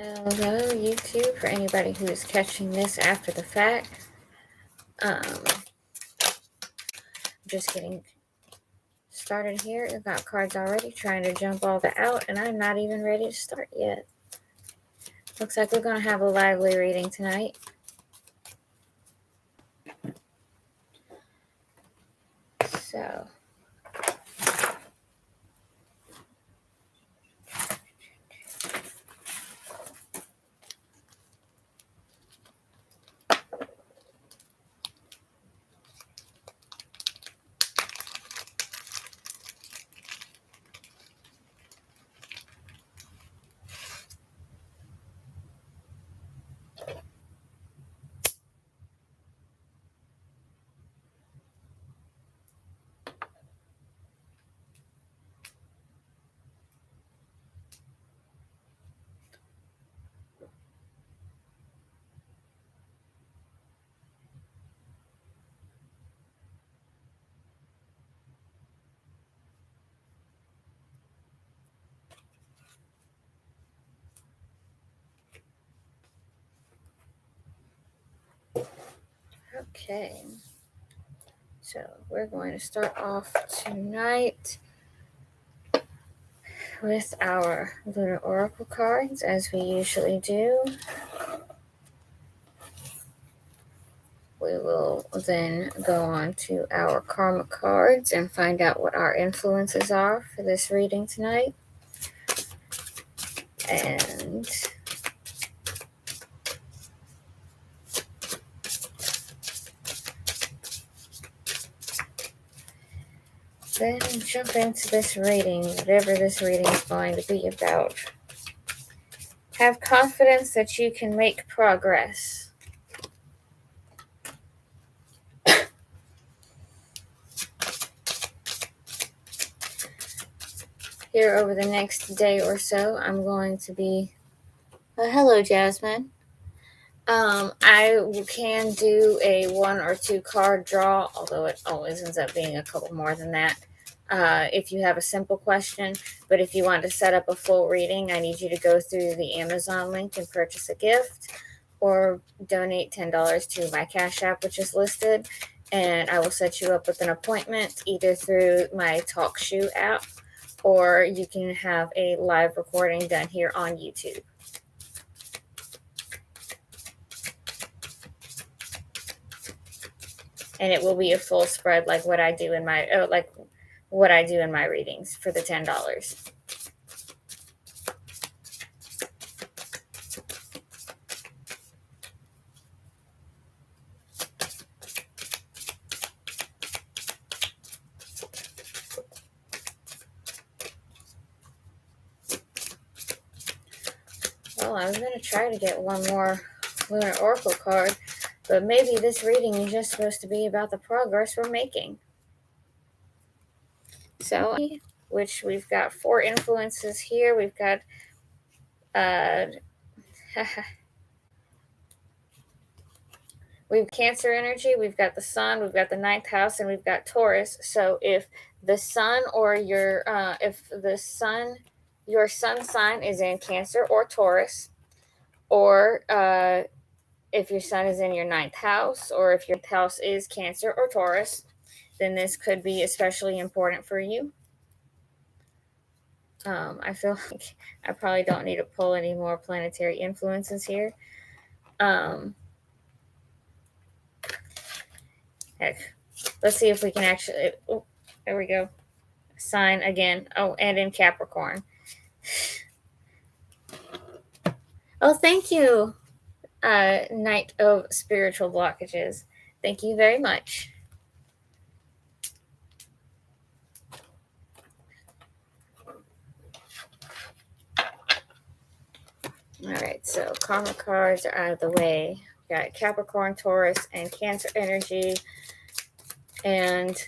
Hello, YouTube, for anybody who is catching this after the fact. Just getting started here. I've got cards already, trying to jump all the out, and I'm not even ready to start yet. Looks like we're going to have a lively reading tonight. So, okay. So, we're going to start off tonight with our Lunar Oracle cards, as we usually do. We will then go on to our karma cards and find out what our influences are for this reading tonight. And then jump into this reading, whatever this reading is going to be about. Have confidence that you can make progress. Here over the next day or so, I'm going to be... hello, Jasmine. I can do a 1 or 2 card draw, although it always ends up being a couple more than that. If you have a simple question, but if you want to set up a full reading, I need you to go through the Amazon link and purchase a gift, or donate $10 to my Cash App, which is listed, and I will set you up with an appointment either through my TalkShoe app, or you can have a live recording done here on YouTube. And it will be a full spread like what I do in my readings for the $10. Well, I was going to try to get one more Lunar Oracle card, but maybe this reading is just supposed to be about the progress we're making. So, which we've got 4 influences here. We've got we've Cancer energy, we've got the Sun, we've got the 9th house, and we've got Taurus. So if the Sun or your sun sign is in Cancer or Taurus, or if your Sun is in your 9th house, or if your house is Cancer or Taurus, then this could be especially important for you. I feel like I probably don't need to pull any more planetary influences here. Heck, let's see if we can actually... Oh, there we go. Sign again. Oh, and in Capricorn. Oh, thank you, Knight of Spiritual Blockages. Thank you very much. All right, so karma cards are out of the way. We got Capricorn, Taurus, and Cancer energy, and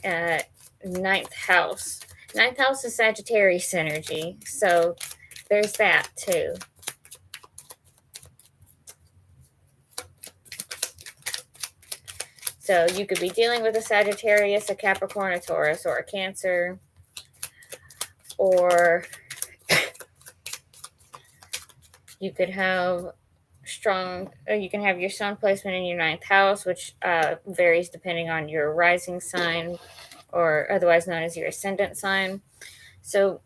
9th house. 9th house is Sagittarius energy, so there's that too. So you could be dealing with a Sagittarius, a Capricorn, a Taurus, or a Cancer, or You could have you can have your sun placement in your ninth house, which varies depending on your rising sign, or otherwise known as your ascendant sign. So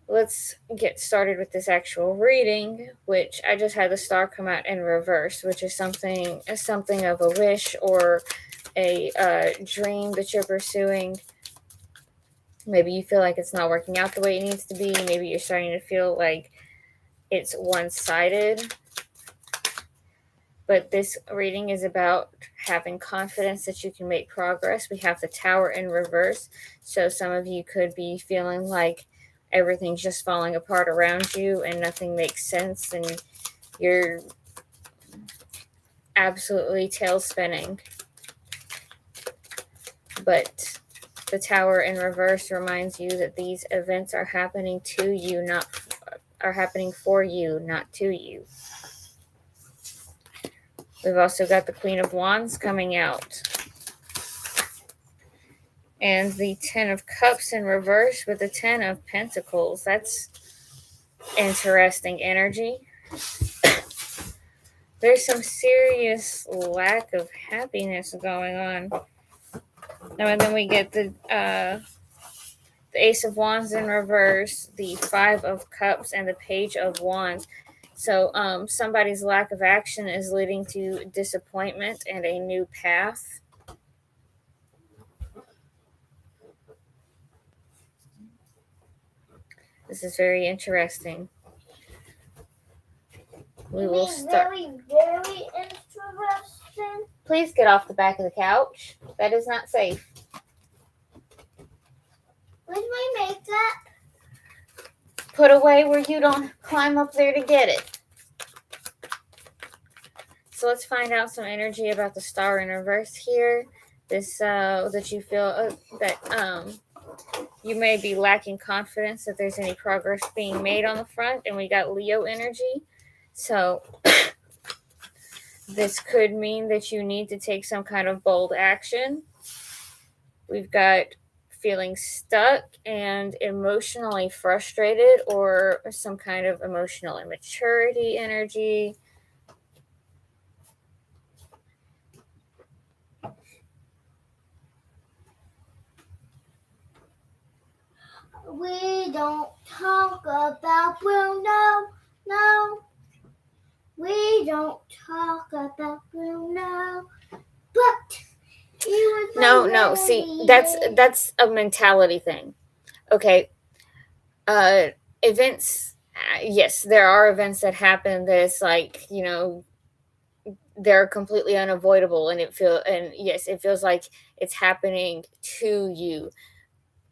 let's get started with this actual reading, which I just had the star come out in reverse, which is something of a wish or a dream that you're pursuing. Maybe you feel like it's not working out the way it needs to be. Maybe you're starting to feel like it's one-sided. But this reading is about having confidence that you can make progress. We have the Tower in reverse. So some of you could be feeling like everything's just falling apart around you and nothing makes sense and you're absolutely tail spinning. But the Tower in reverse reminds you that these events are happening to you, are happening for you, not to you. We've also got the Queen of Wands coming out. And the Ten of Cups in reverse with the Ten of Pentacles. That's interesting energy. There's some serious lack of happiness going on. And then we get the Ace of Wands in reverse, the Five of Cups, and the Page of Wands. So somebody's lack of action is leading to disappointment and a new path. This is very interesting. We will start. Very, very interesting. Please get off the back of the couch. That is not safe. Where's my makeup? Put away where you don't climb up there to get it. So let's find out some energy about the Star in reverse here. This that you feel that you may be lacking confidence that there's any progress being made on the front, and we got Leo energy. So this could mean that you need to take some kind of bold action. We've got feeling stuck and emotionally frustrated, or some kind of emotional immaturity energy. We don't talk about Bruno, no. We don't talk about Bruno, but he was no. See, that's a mentality thing. Okay, events. Yes, there are events that happen that's like, they're completely unavoidable, and it feels like it's happening to you,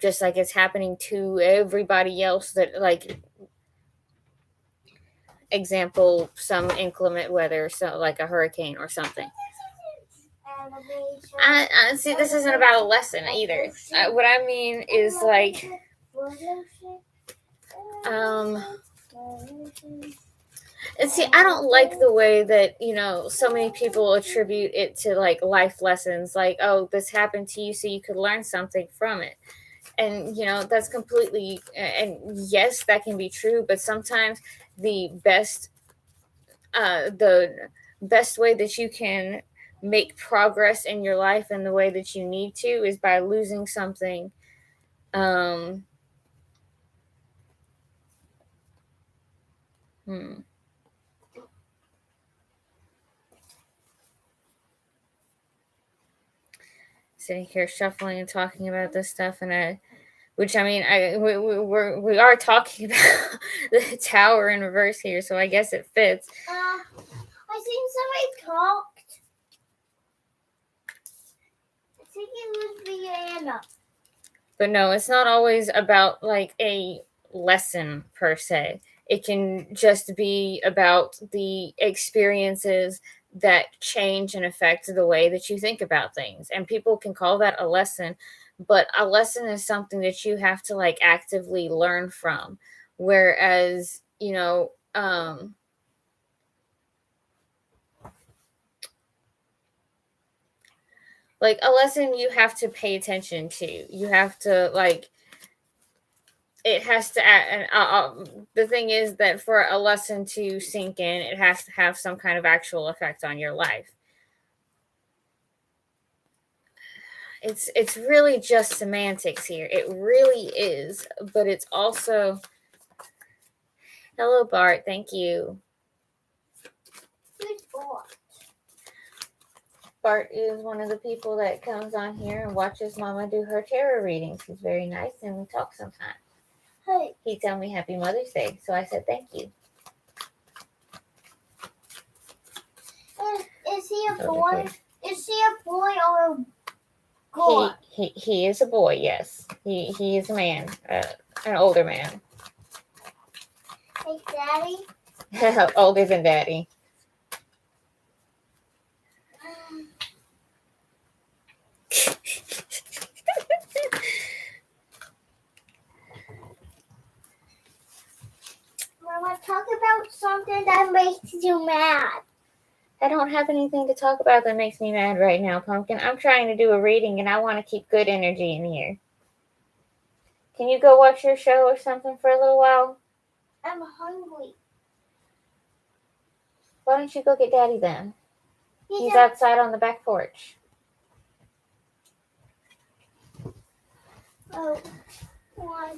just like it's happening to everybody else. That, like, example, some inclement weather, so like a hurricane or something. I see, this isn't about a lesson either. What I mean is, like, and see, I don't like the way that, so many people attribute it to, like, life lessons, like, oh, this happened to you so you could learn something from it. And, that's completely, and yes, that can be true, but sometimes the best way that you can make progress in your life in the way that you need to is by losing something. Sitting here shuffling and talking about this stuff, and we are talking about the Tower in reverse here, so I guess it fits. I think somebody talked. I think it was Vienna. But no, it's not always about, like, a lesson per se. It can just be about the experiences that change and affect the way that you think about things. And people can call that a lesson, but a lesson is something that you have to, like, actively learn from. Whereas, like, a lesson you have to pay attention to. You have to, like, it has to, and the thing is that for a lesson to sink in, it has to have some kind of actual effect on your life. It's really just semantics here. It really is, but it's also, hello Bart, thank you. Who's Bart? Bart is one of the people that comes on here and watches Mama do her tarot readings. He's very nice and we talk sometimes. Hey. He told me Happy Mother's Day, so I said thank you. Is he a boy? Is he a boy or a girl? He is a boy, yes. He is a man, an older man. Hey, Daddy? Older than Daddy. Mama, talk about something that makes you mad. I don't have anything to talk about that makes me mad right now, Pumpkin. I'm trying to do a reading and I want to keep good energy in here. Can you go watch your show or something for a little while? I'm hungry. Why don't you go get Daddy then? He's outside on the back porch. Oh, why?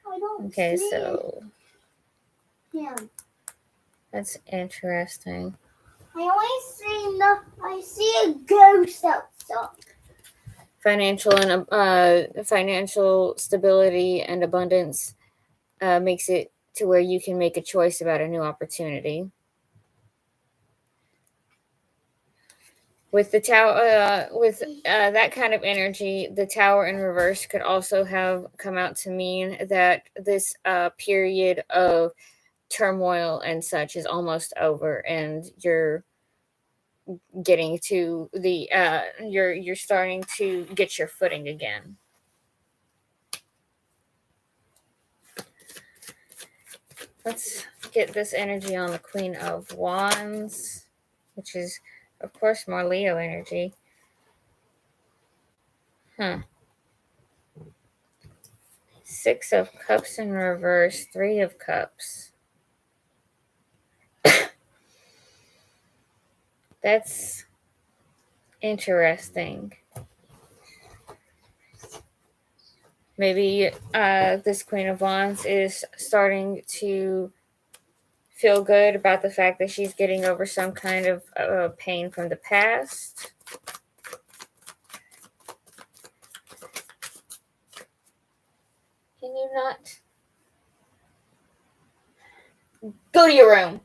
I don't Okay, see so him. that's interesting. I see a ghost outside. Financial stability and abundance makes it to where you can make a choice about a new opportunity. With the tower, that kind of energy, the tower in reverse could also have come out to mean that this period of turmoil and such is almost over, and you're getting to the you're starting to get your footing again. Let's get this energy on the Queen of Wands, which is, of course, more Leo energy. Six of Cups in reverse, Three of Cups. That's interesting. Maybe this Queen of Wands is starting to feel good about the fact that she's getting over some kind of pain from the past. Can you not go to your room?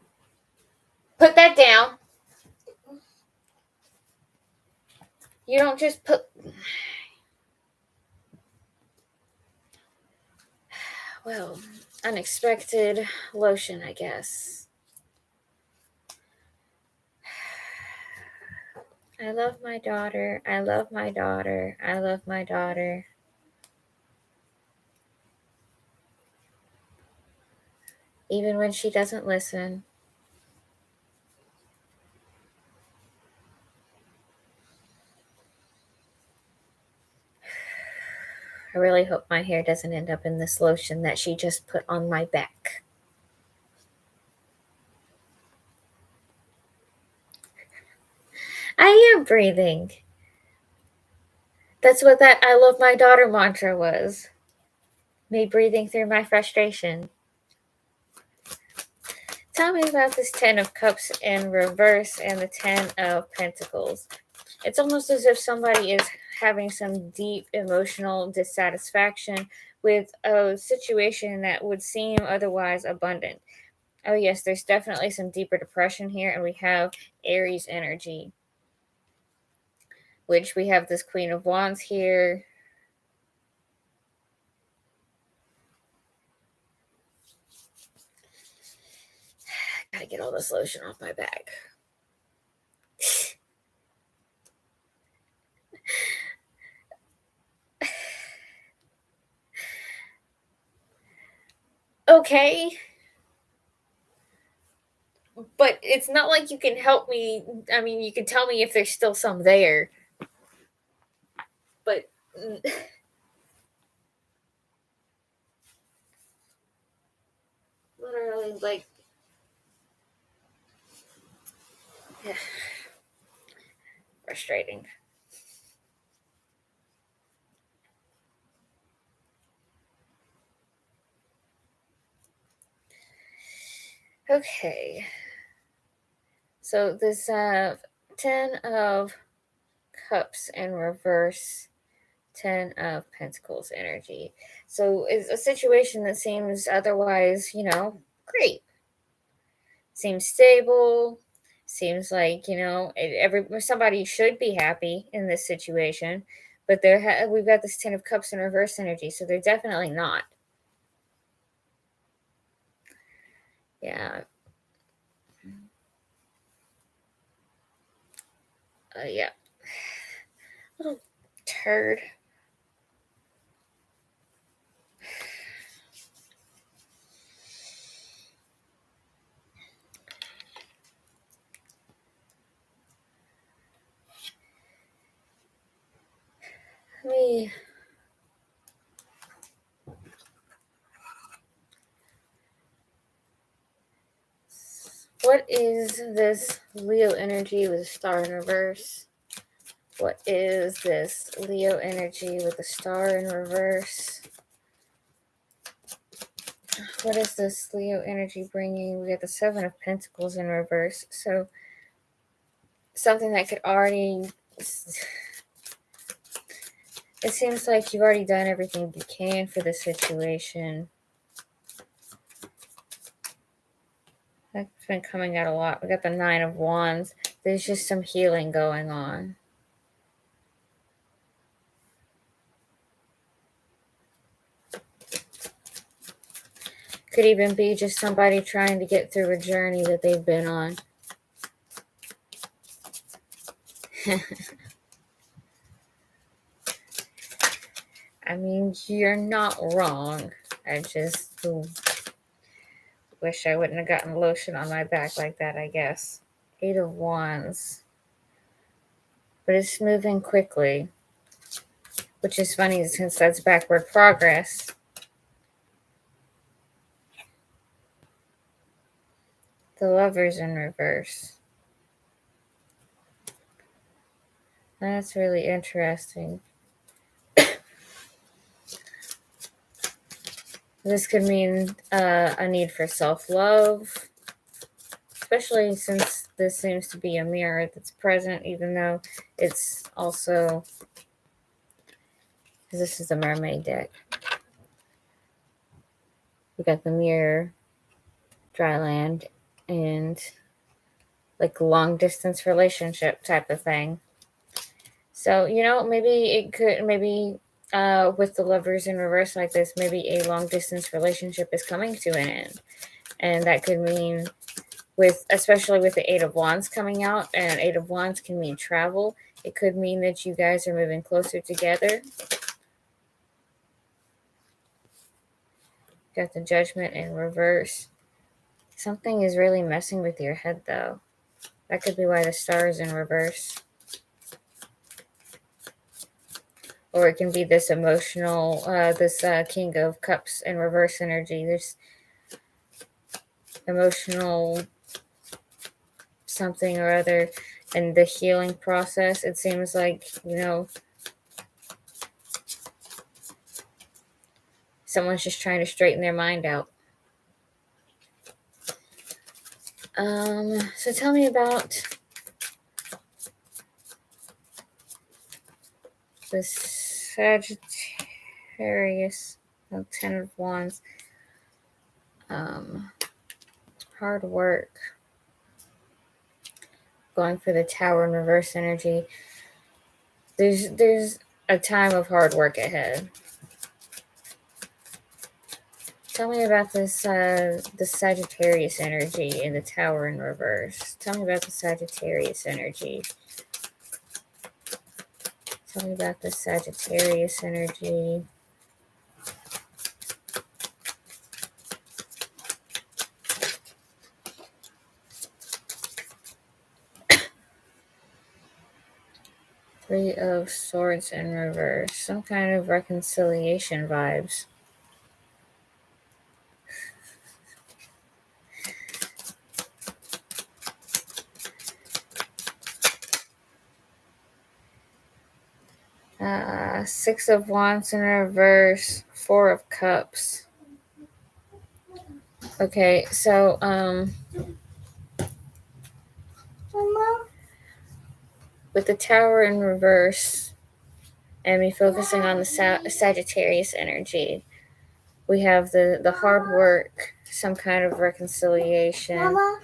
Put that down. You don't just put... Well, unexpected lotion, I guess. I love my daughter. I love my daughter. I love my daughter. Even when she doesn't listen. I really hope my hair doesn't end up in this lotion that she just put on my back. I am breathing. That's what that I love my daughter mantra was. Me breathing through my frustration. Tell me about this 10 of Cups in reverse and the 10 of Pentacles. It's almost as if somebody is having some deep emotional dissatisfaction with a situation that would seem otherwise abundant. Oh yes, there's definitely some deeper depression here, and we have Aries energy, which we have this Queen of Wands here. Gotta get all this lotion off my back. Okay. But it's not like you can help me. I mean, you can tell me if there's still some there. But really like. Yeah, frustrating. Okay. So this 10 of Cups in reverse, 10 of Pentacles energy. So it's a situation that seems otherwise, great. Seems stable. Seems like, somebody should be happy in this situation. But we've got this 10 of Cups in reverse energy, so they're definitely not. Yeah. Yeah. Little turd. Let me. What is this Leo energy with a star in reverse? What is this Leo energy with a star in reverse? What is this Leo energy bringing? We got the 7 of Pentacles in reverse. So something that could already... It seems like you've already done everything you can for the situation. That's been coming out a lot. We got the 9 of Wands. There's just some healing going on. Could even be just somebody trying to get through a journey that they've been on. I mean, you're not wrong. I just wish I wouldn't have gotten lotion on my back like that, I guess. 8 of Wands. But it's moving quickly. Which is funny since that's backward progress. The Lovers in reverse. That's really interesting. This could mean a need for self-love, especially since this seems to be a mirror that's present, even though it's also, because this is a mermaid deck. We got the mirror, dry land, and like long distance relationship type of thing. So, maybe with the Lovers in reverse like this, maybe a long distance relationship is coming to an end. And that could mean, especially with the 8 of Wands coming out, and 8 of Wands can mean travel. It could mean that you guys are moving closer together. Got the Judgment in reverse. Something is really messing with your head, though. That could be why the Star is in reverse. Or it can be this emotional, this King of Cups in reverse energy. There's emotional something or other. And the healing process, it seems like, someone's just trying to straighten their mind out. So tell me about the Sagittarius, 10 of Wands. Hard work. Going for the Tower in reverse energy. There's a time of hard work ahead. Tell me about this, the Sagittarius energy in the Tower in reverse. Tell me about the Sagittarius energy. Tell me about the Sagittarius energy. Three of Swords in reverse. Some kind of reconciliation vibes. Six of Wands in reverse, Four of Cups. Okay, so Mama? with the Tower in reverse and me focusing on the Sagittarius energy, we have the hard work, some kind of reconciliation, Mama?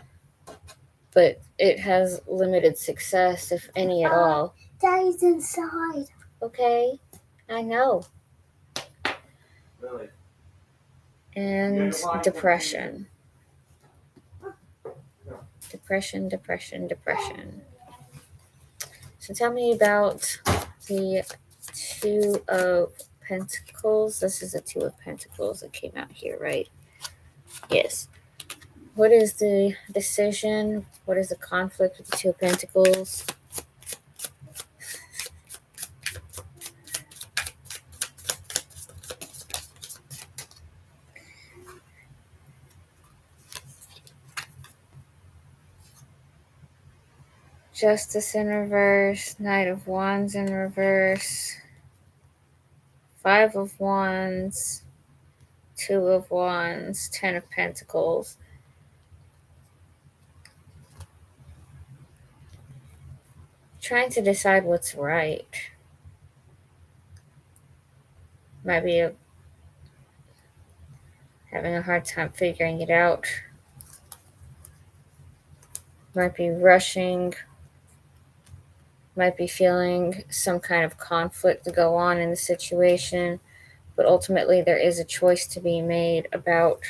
but it has limited success, if any at all. Daddy's inside. Okay, I know. Really? And depression. Depression. So tell me about the Two of Pentacles. This is a Two of Pentacles that came out here, right? Yes. What is the decision? What is the conflict with the Two of Pentacles? Justice in reverse, Knight of Wands in reverse, Five of Wands, Two of Wands, Ten of Pentacles. Trying to decide what's right. Might be having a hard time figuring it out. Might be rushing. Might be feeling some kind of conflict to go on in the situation. But ultimately, there is a choice to be made about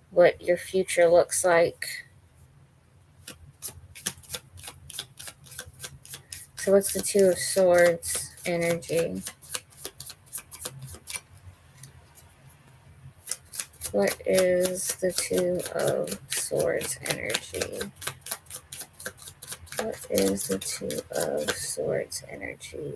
what your future looks like. So what's the Two of Swords energy? What is the Two of Swords energy? What is the Two of Swords energy?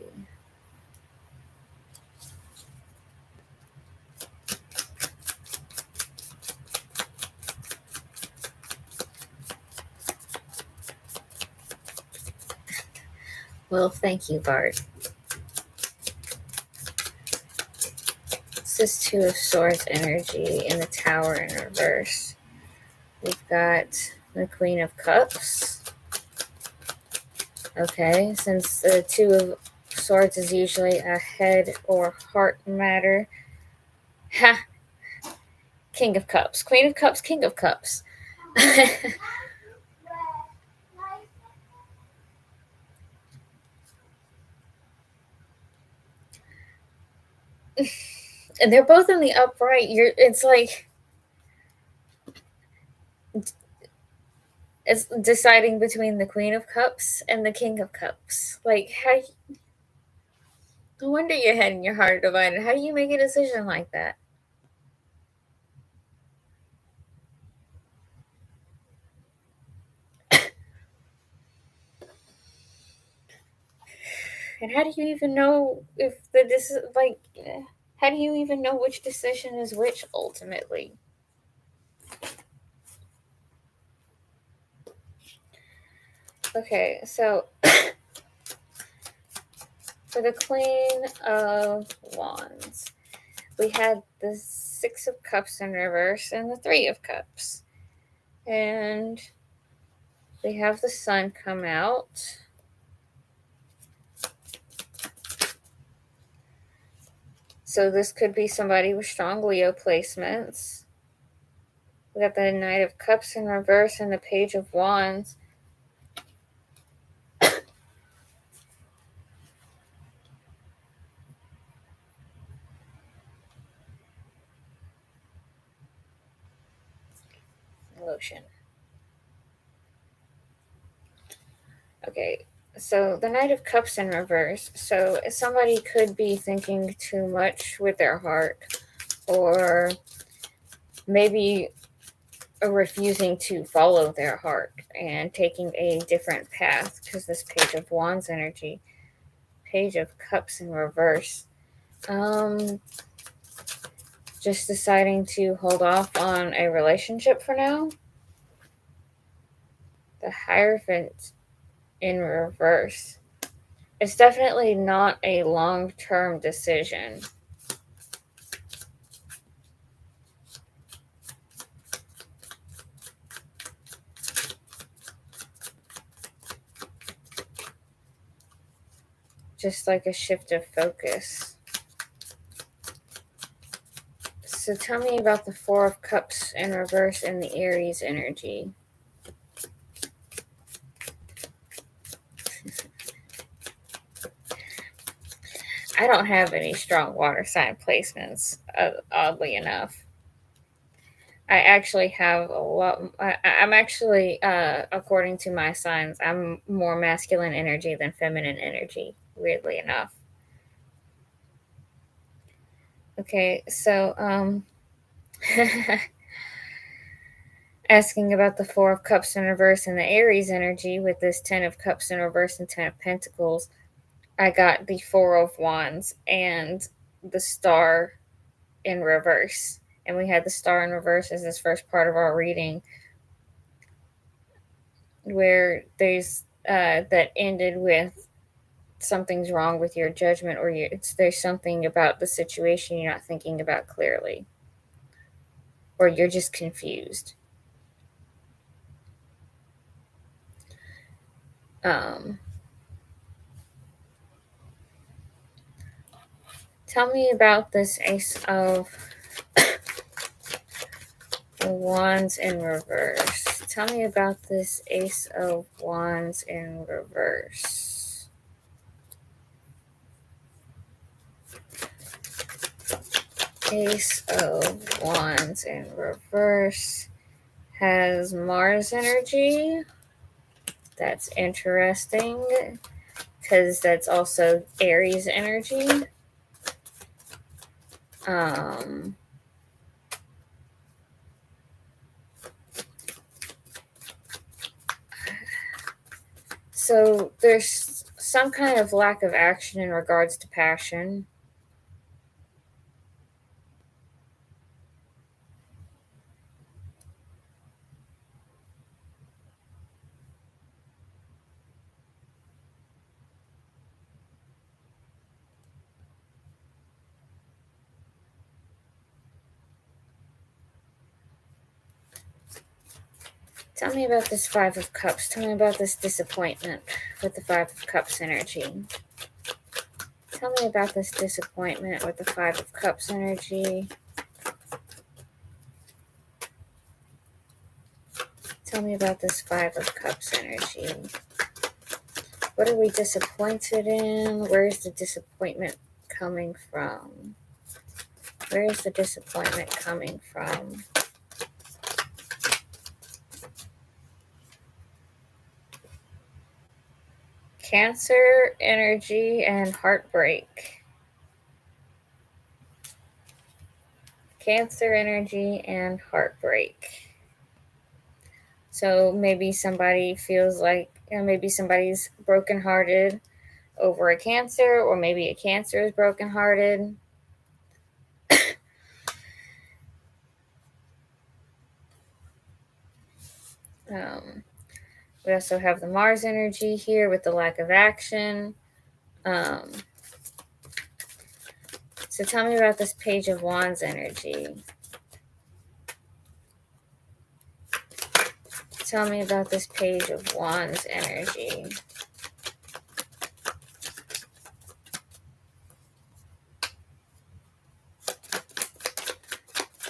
Well, thank you, Bart. This is Two of Swords energy in the Tower in reverse. We've got the Queen of Cups. Okay, since the Two of Swords is usually a head or heart matter. Ha! King of Cups. Queen of Cups, King of Cups. And they're both in the upright. It's like it's deciding between the Queen of Cups and the King of Cups. Like, how? No wonder your head and your heart are divided. How do you make a decision like that? And how do you even know if how do you even know which decision is which ultimately? Okay, so for the Queen of Wands, we had the Six of Cups in reverse and the Three of Cups. And we have the Sun come out. So this could be somebody with strong Leo placements. We got the Knight of Cups in reverse and the Page of Wands. Lotion. Okay, so the Knight of Cups in reverse. So somebody could be thinking too much with their heart, or maybe refusing to follow their heart and taking a different path, because this Page of Wands energy, Page of Cups in reverse. Just deciding to hold off on a relationship for now. The Hierophant in reverse. It's definitely not a long-term decision. Just like a shift of focus. So tell me about the Four of Cups in reverse and the Aries energy. I don't have any strong water sign placements, oddly enough. I actually have a lot. I'm actually, according to my signs, I'm more masculine energy than feminine energy, weirdly enough. Okay, so, asking about the Four of Cups in reverse and the Aries energy with this Ten of Cups in reverse and Ten of Pentacles, I got the Four of Wands and the Star in reverse. And we had the Star in reverse as this first part of our reading, where there's that ended with something's wrong with your judgment, or there's something about the situation you're not thinking about clearly, or you're just confused. Tell me about this Ace of Wands in reverse. Tell me about this Ace of Wands in reverse. Ace of Wands in reverse has Mars energy. That's interesting because that's also Aries energy. So there's some kind of lack of action in regards to passion. Tell me about this Five of Cups. Tell me about this disappointment with the Five of Cups energy. Tell me about this disappointment with the Five of Cups energy. Tell me about this Five of Cups energy. What are we disappointed in? Where is the disappointment coming from? Where is the disappointment coming from? Cancer energy and heartbreak. Cancer energy and heartbreak. So maybe somebody feels like, maybe somebody's brokenhearted over a cancer, or maybe a cancer is brokenhearted. We also have the Mars energy here with the lack of action. So tell me about this Page of Wands energy. Tell me about this Page of Wands energy.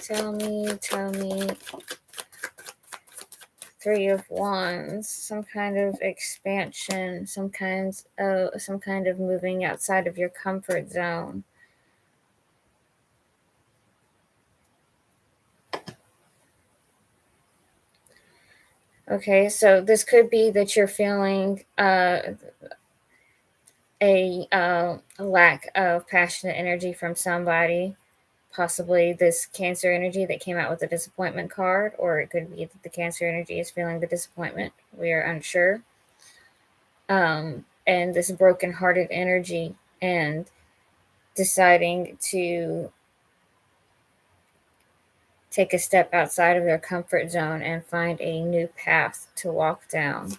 Tell me. Three of Wands, some kind of expansion, some kind of moving outside of your comfort zone. Okay, so this could be that you're feeling a lack of passionate energy from somebody, possibly this Cancer energy that came out with the disappointment card, or it could be that the Cancer energy is feeling the disappointment. We are unsure. And this broken-hearted energy and deciding to take a step outside of their comfort zone and find a new path to walk down.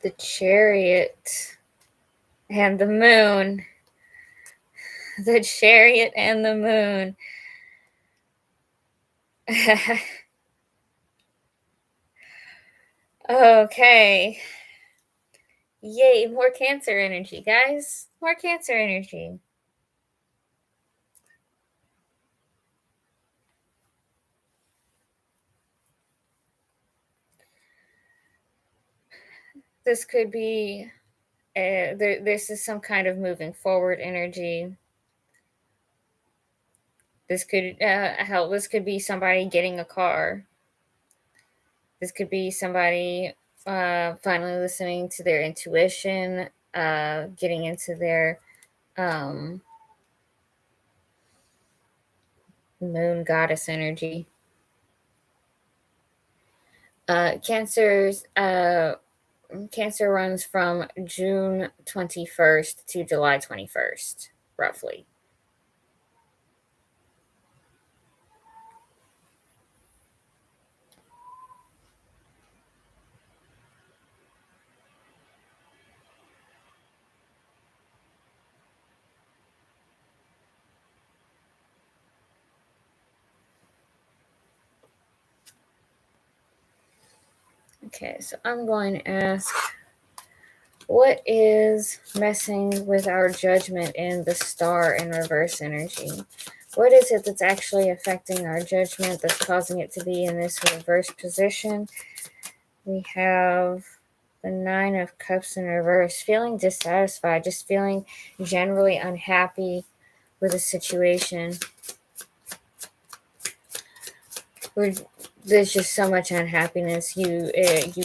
the Chariot and the Moon. The Chariot and the Moon. Okay. Yay, more Cancer energy, guys. More Cancer energy. This could be, this is some kind of moving forward energy. This could help. This could be somebody getting a car. This could be somebody finally listening to their intuition, getting into their moon goddess energy. Cancer runs from June 21st to July 21st, roughly. Okay, so I'm going to ask, what is messing with our judgment in the star in reverse energy? What is it that's actually affecting our judgment that's causing it to be in this reverse position? We have the Nine of Cups in reverse, feeling dissatisfied, just feeling generally unhappy with a situation. There's just so much unhappiness, you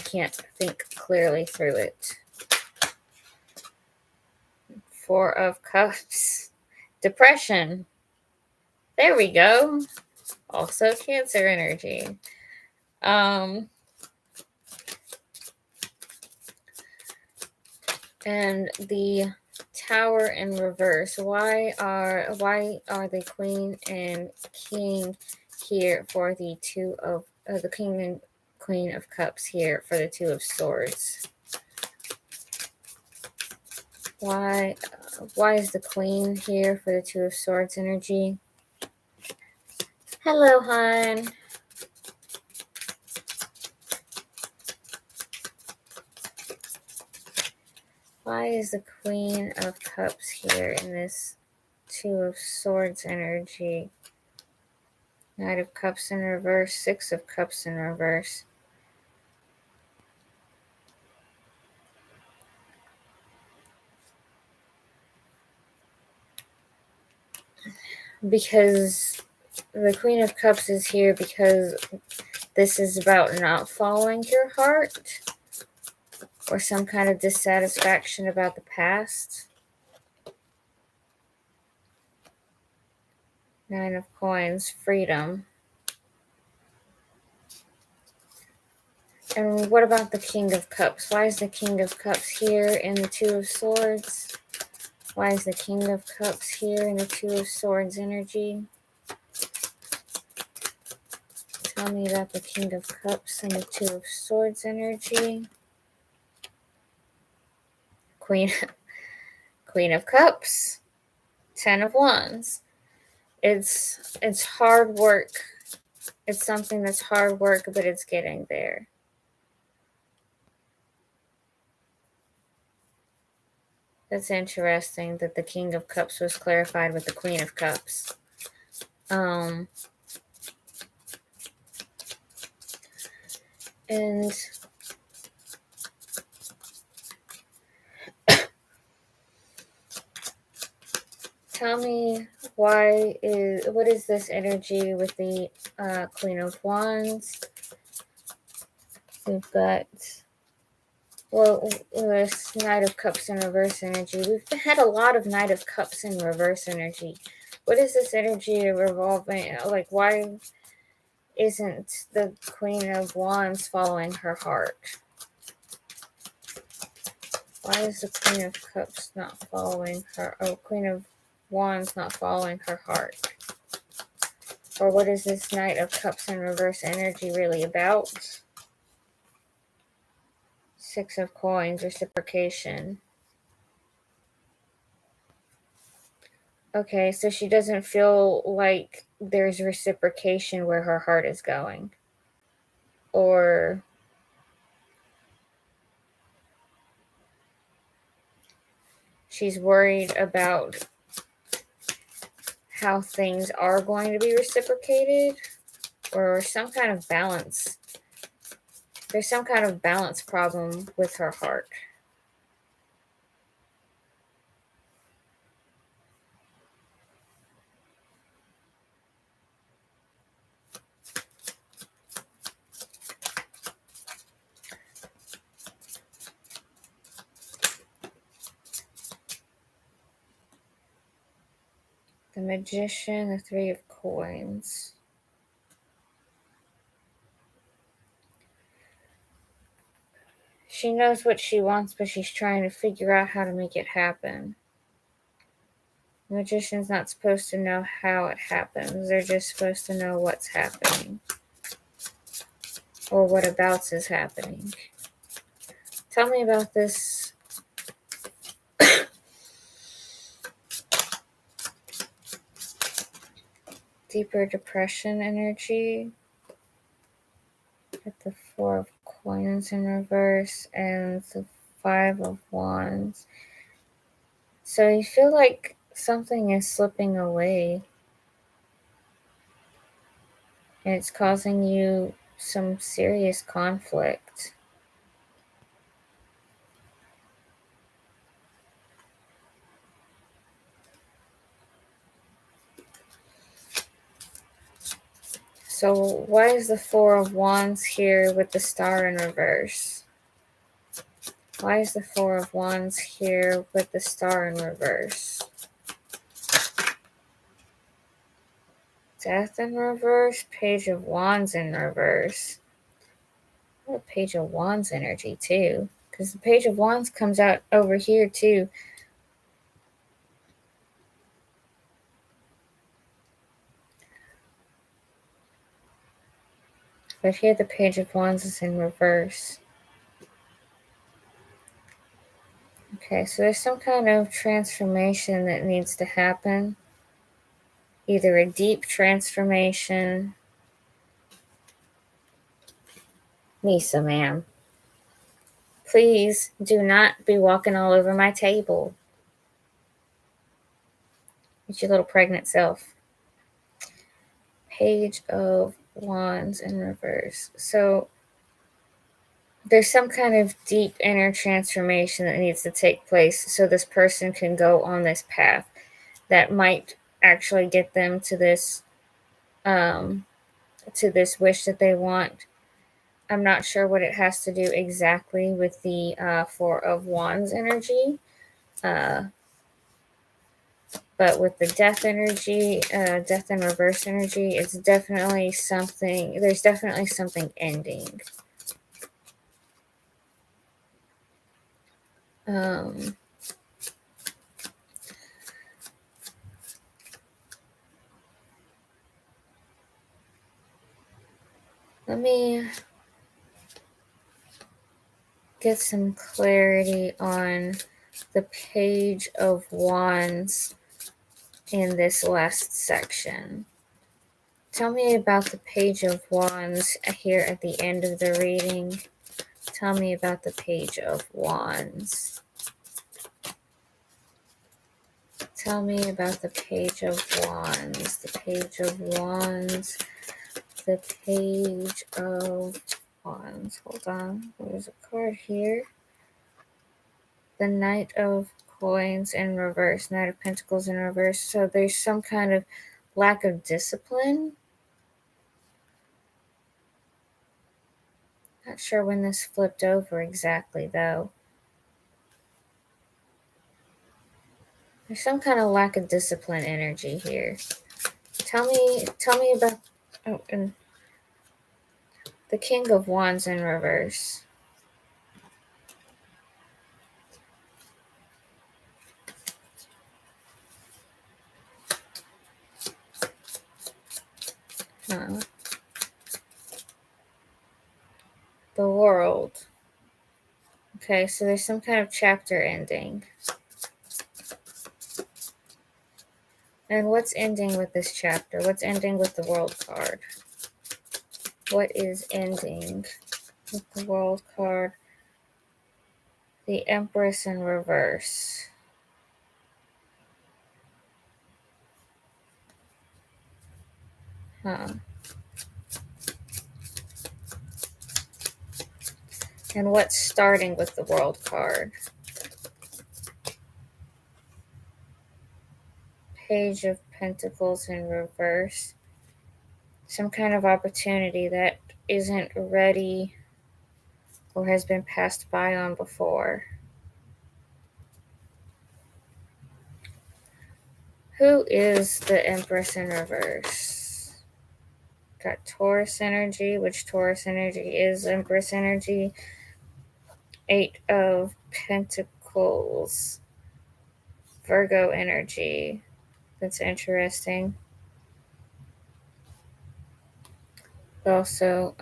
can't think clearly through it. Four of Cups, depression. There we go. Also Cancer energy. And the Tower in reverse. Why are the Queen and King here for the Two of the King and Queen of Cups here for the Two of Swords? Why is the Queen here for the Two of Swords energy? Hello, hon. Why is the Queen of Cups here in this Two of Swords energy? Knight of Cups in reverse, Six of Cups in reverse. Because the Queen of Cups is here because this is about not following your heart or some kind of dissatisfaction about the past. Nine of Coins, freedom. And what about the King of Cups? Why is the King of Cups here in the Two of Swords? Why is the King of Cups here in the Two of Swords energy? Tell me about the King of Cups and the Two of Swords energy. Queen of Cups. 10 of Wands. It's hard work. It's something that's hard work, but it's getting there. That's interesting that the King of Cups was clarified with the Queen of Cups. And tell me what is this energy with the Queen of Wands? We've got, this Knight of Cups in reverse energy. We've had a lot of Knight of Cups in reverse energy. What is this energy revolving? Like, why isn't the Queen of Wands following her heart? Why is the Queen of Cups not following her? Queen of Wands not following her heart? Or what is this Knight of Cups in reverse energy really about? Six of Coins, reciprocation. Okay, so she doesn't feel like there's reciprocation where her heart is going. Or she's worried about how things are going to be reciprocated, or some kind of balance. There's some kind of balance problem with her heart. The Magician, the Three of Coins. She knows what she wants, but she's trying to figure out how to make it happen. The Magician's not supposed to know how it happens. They're just supposed to know what's happening. Or what abouts is happening. Tell me about this deeper depression energy. With the Four of Coins in reverse and the Five of Wands. So you feel like something is slipping away. And it's causing you some serious conflict. So why is the Four of Wands here with the Star in reverse? Why is the Four of Wands here with the Star in reverse? Death in reverse, Page of Wands in reverse. What a Page of Wands energy too. Because the Page of Wands comes out over here too. But here the Page of Wands is in reverse. Okay, so there's some kind of transformation that needs to happen. Either a deep transformation. Misa, ma'am. Please do not be walking all over my table. It's your little pregnant self. Page of Wands in reverse. So there's some kind of deep inner transformation that needs to take place so this person can go on this path that might actually get them to this wish that they want. I'm not sure what it has to do exactly with the Four of Wands energy. But with the death energy, death in reverse energy, it's definitely something, there's definitely something ending. Let me get some clarity on the Page of Wands in this last section. Tell me about the Page of Wands here at the end of the reading. Tell me about the Page of Wands. Tell me about the Page of Wands. The Page of Wands. The Page of Wands. Hold on. There's a card here. The Knight of Coins in reverse. Knight of Pentacles in reverse. So there's some kind of lack of discipline. Not sure when this flipped over exactly, though. There's some kind of lack of discipline energy here. Tell me about and the King of Wands in reverse. Huh. The World. Okay, so there's some kind of chapter ending. And what's ending with this chapter? What's ending with the World card? What is ending with the World card? The Empress in reverse. Huh. And what's starting with the World card? Page of Pentacles in reverse. Some kind of opportunity that isn't ready or has been passed by on before. Who is the Empress in reverse? Got Taurus energy, which Taurus energy is Empress energy. 8 of Pentacles. Virgo energy. That's interesting. Also,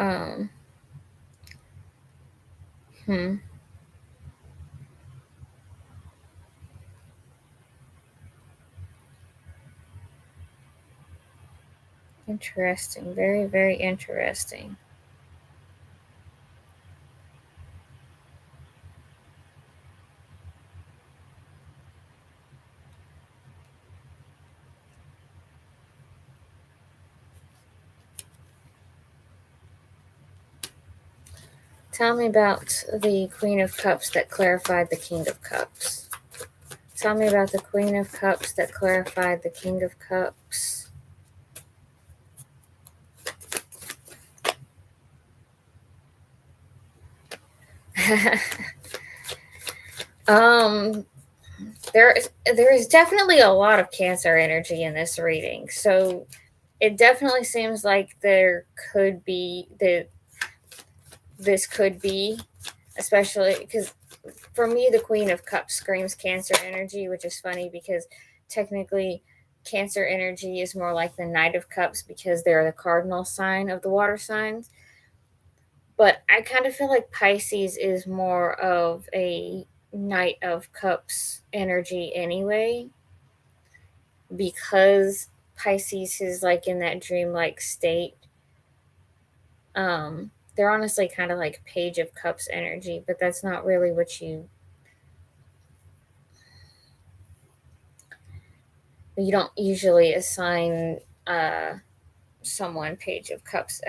interesting. Very, very interesting. Tell me about the Queen of Cups that clarified the King of Cups. Tell me about the Queen of Cups that clarified the King of Cups. There is definitely a lot of Cancer energy in this reading. So it definitely seems like there could be this could be, especially because for me the Queen of Cups screams Cancer energy, which is funny because technically Cancer energy is more like the Knight of Cups because they're the cardinal sign of the water signs. But I kind of feel like Pisces is more of a Knight of Cups energy anyway, because Pisces is like in that dreamlike state. They're honestly kind of like Page of Cups energy, but that's not really what you don't usually assign someone Page of Cups,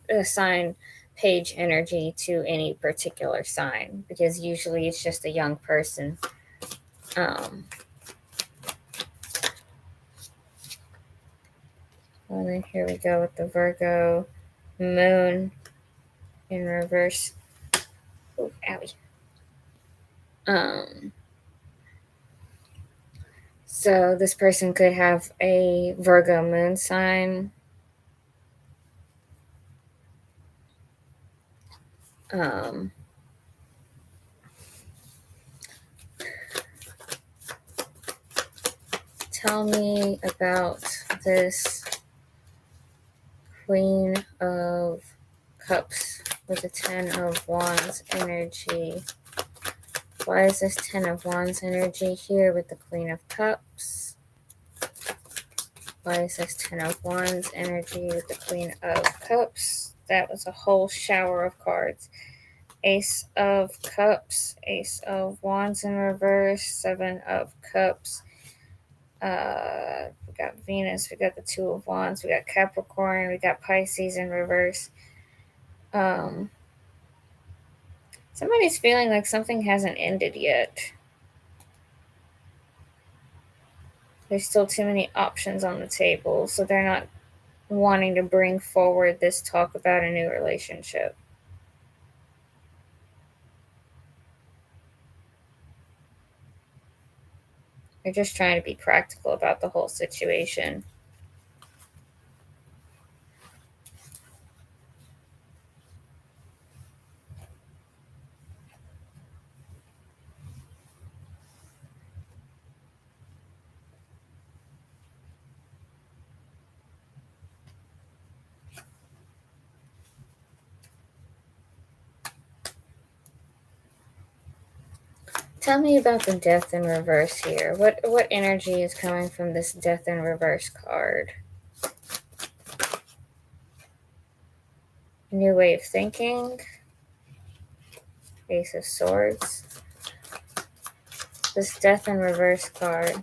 assign page energy to any particular sign, because usually it's just a young person. And then here we go with the Virgo moon in reverse. Oh, owie. So this person could have a Virgo moon sign. Tell me about this Queen of Cups with the 10 of Wands energy. Why is this 10 of Wands energy here with the Queen of Cups? Why is this 10 of Wands energy with the Queen of Cups? That was a whole shower of cards. Ace of Cups, Ace of Wands in reverse, 7 of Cups. We got Venus, we got the 2 of Wands, we got Capricorn, we got Pisces in reverse. Somebody's feeling like something hasn't ended yet. There's still too many options on the table, so they're not wanting to bring forward this talk about a new relationship. They're just trying to be practical about the whole situation. Tell me about the death in reverse here. What energy is coming from this death in reverse card? New way of thinking. Ace of Swords. This death in reverse card.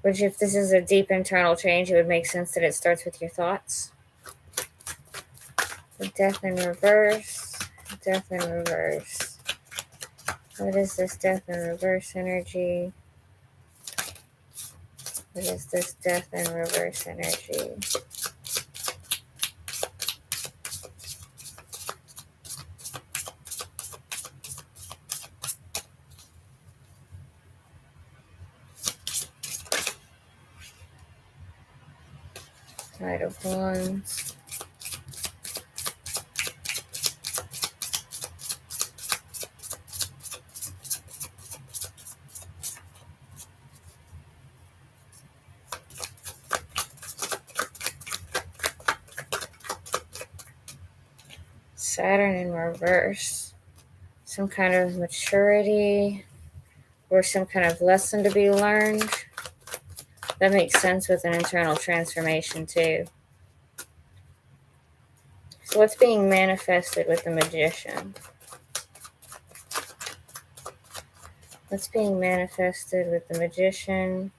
Which, if this is a deep internal change, it would make sense that it starts with your thoughts. The death in reverse. Death in reverse. What is this death in reverse energy? What is this death in reverse energy? Knight of Wands. Saturn in reverse. Some kind of maturity or some kind of lesson to be learned. That makes sense with an internal transformation too. So what's being manifested with the Magician? What's being manifested with the Magician?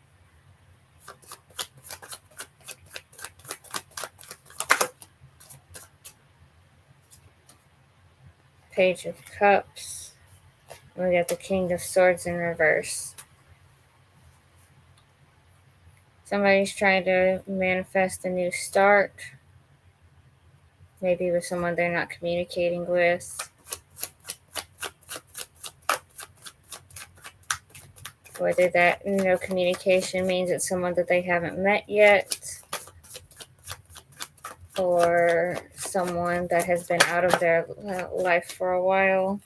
Page of Cups. We got the King of Swords in reverse. Somebody's trying to manifest a new start. Maybe with someone they're not communicating with. Whether that no communication means it's someone that they haven't met yet, or someone that has been out of their life for a while.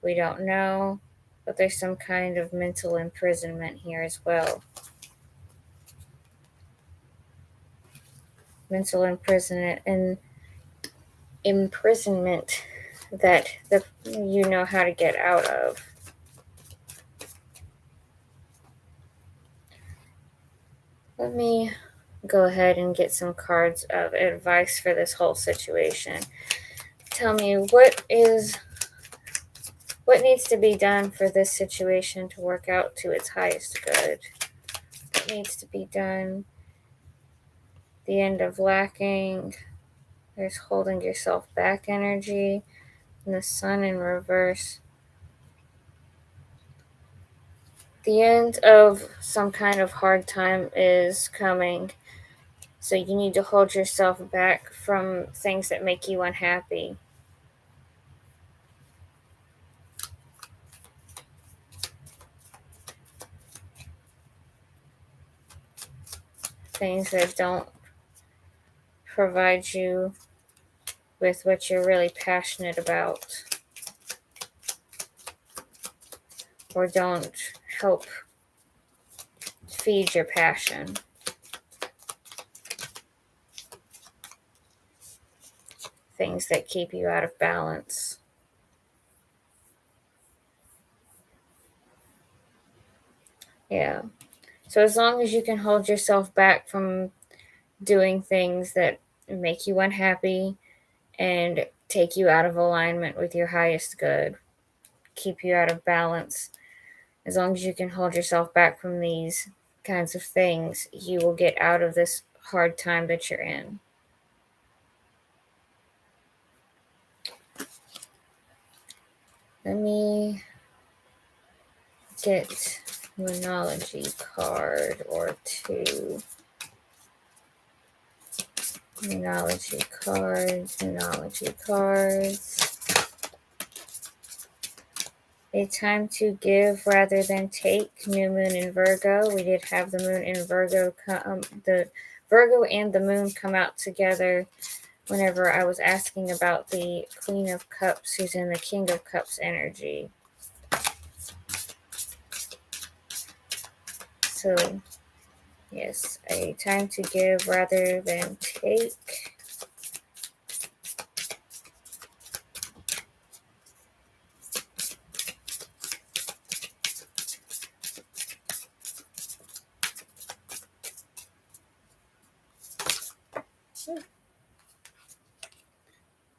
We don't know, but there's some kind of mental imprisonment here as well. Mental imprisonment and imprisonment that you know how to get out of. Let me go ahead and get some cards of advice for this whole situation. Tell me, what needs to be done for this situation to work out to its highest good? What needs to be done? The end of lacking. There's holding yourself back energy. And the Sun in reverse. The end of some kind of hard time is coming. So you need to hold yourself back from things that make you unhappy. Things that don't provide you with what you're really passionate about, or don't help feed your passion. Things that keep you out of balance. Yeah. So as long as you can hold yourself back from doing things that make you unhappy and take you out of alignment with your highest good, keep you out of balance, as long as you can hold yourself back from these kinds of things, you will get out of this hard time that you're in. Let me get Moonology card or two. Moonology cards. A time to give rather than take. New moon in Virgo. We did have the moon in Virgo. The Virgo and the moon come out together whenever I was asking about the Queen of Cups, who's in the King of Cups energy. So, yes, a time to give rather than take.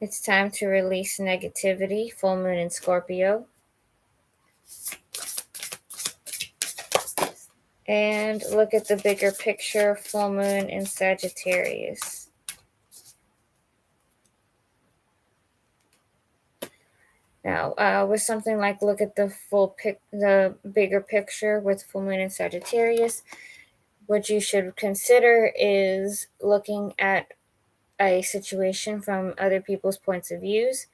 It's time to release negativity, full moon in Scorpio. And look at the bigger picture, full moon in Sagittarius. Now, with something like look at the bigger picture with full moon in Sagittarius, what you should consider is looking at a situation from other people's points of views,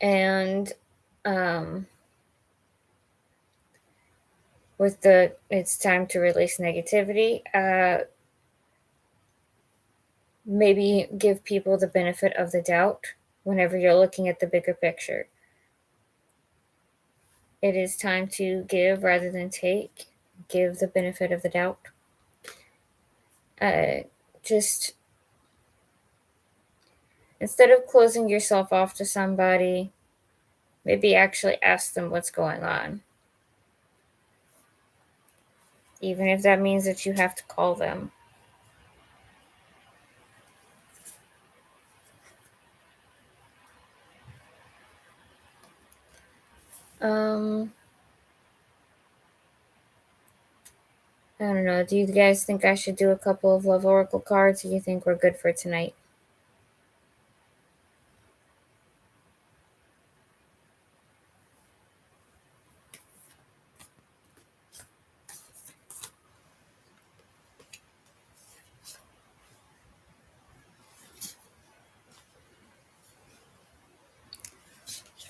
and with it's time to release negativity. Maybe give people the benefit of the doubt whenever you're looking at the bigger picture. It is time to give rather than take. Give the benefit of the doubt. Just instead of closing yourself off to somebody, maybe actually ask them what's going on. Even if that means that you have to call them. I don't know. Do you guys think I should do a couple of love oracle cards, or do you think we're good for tonight?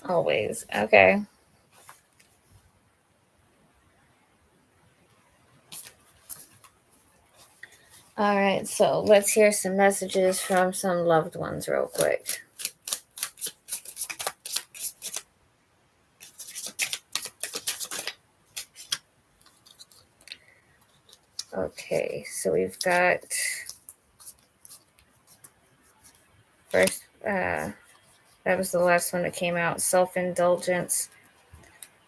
Always. Okay. All right, so let's hear some messages from some loved ones real quick. Okay, so we've got first, that was the last one that came out, self-indulgence.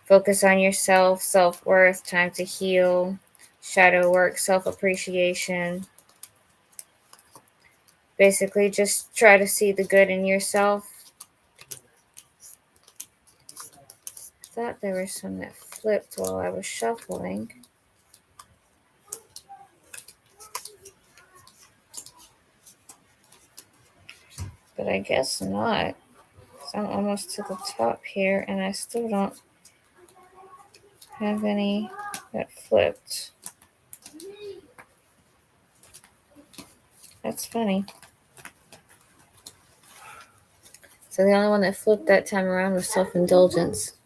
Focus on yourself, self-worth, time to heal, shadow work, self-appreciation. Basically, just try to see the good in yourself. I thought there were some that flipped while I was shuffling. But I guess not. So I'm almost to the top here, and I still don't have any that flipped. That's funny. So the only one that flipped that time around was self-indulgence.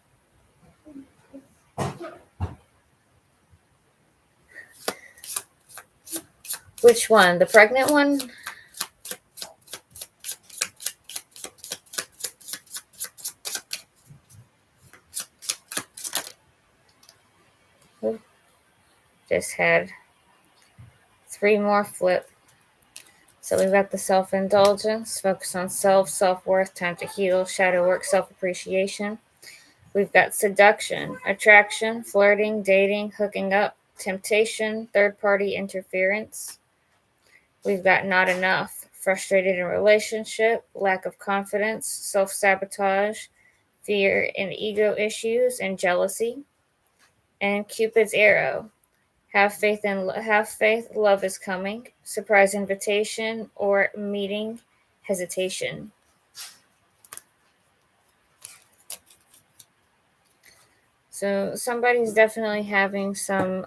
Which one? The pregnant one? Just had 3 more flip. So we've got the self-indulgence, focus on self, self-worth, time to heal, shadow work, self-appreciation. We've got seduction, attraction, flirting, dating, hooking up, temptation, third-party interference. We've got not enough, frustrated in relationship, lack of confidence, self-sabotage, fear and ego issues, and jealousy. And Cupid's arrow, have faith, love is coming, surprise invitation, or meeting, hesitation. So somebody's definitely having some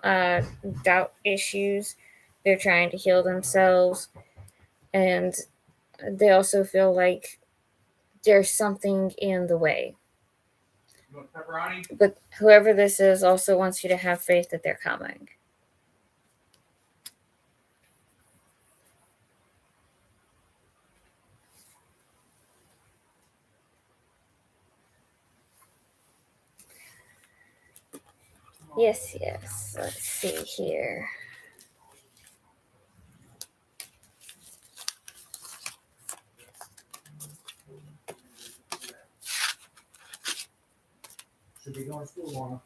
doubt issues. They're trying to heal themselves, and they also feel like there's something in the way. But whoever this is also wants you to have faith that they're coming. Yes. Let's see here. Should be going to school,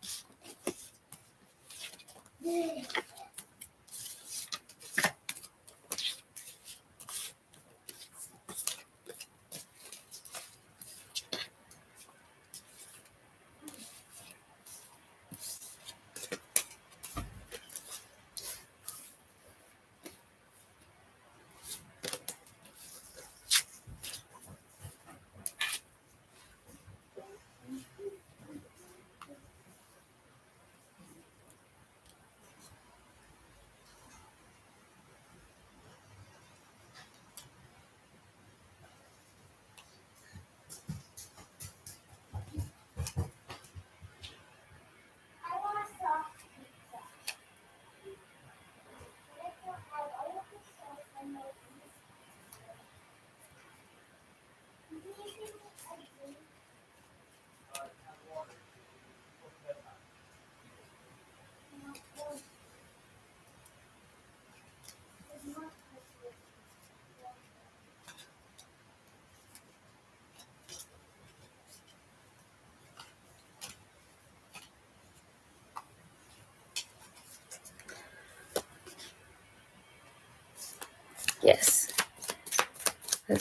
Lana.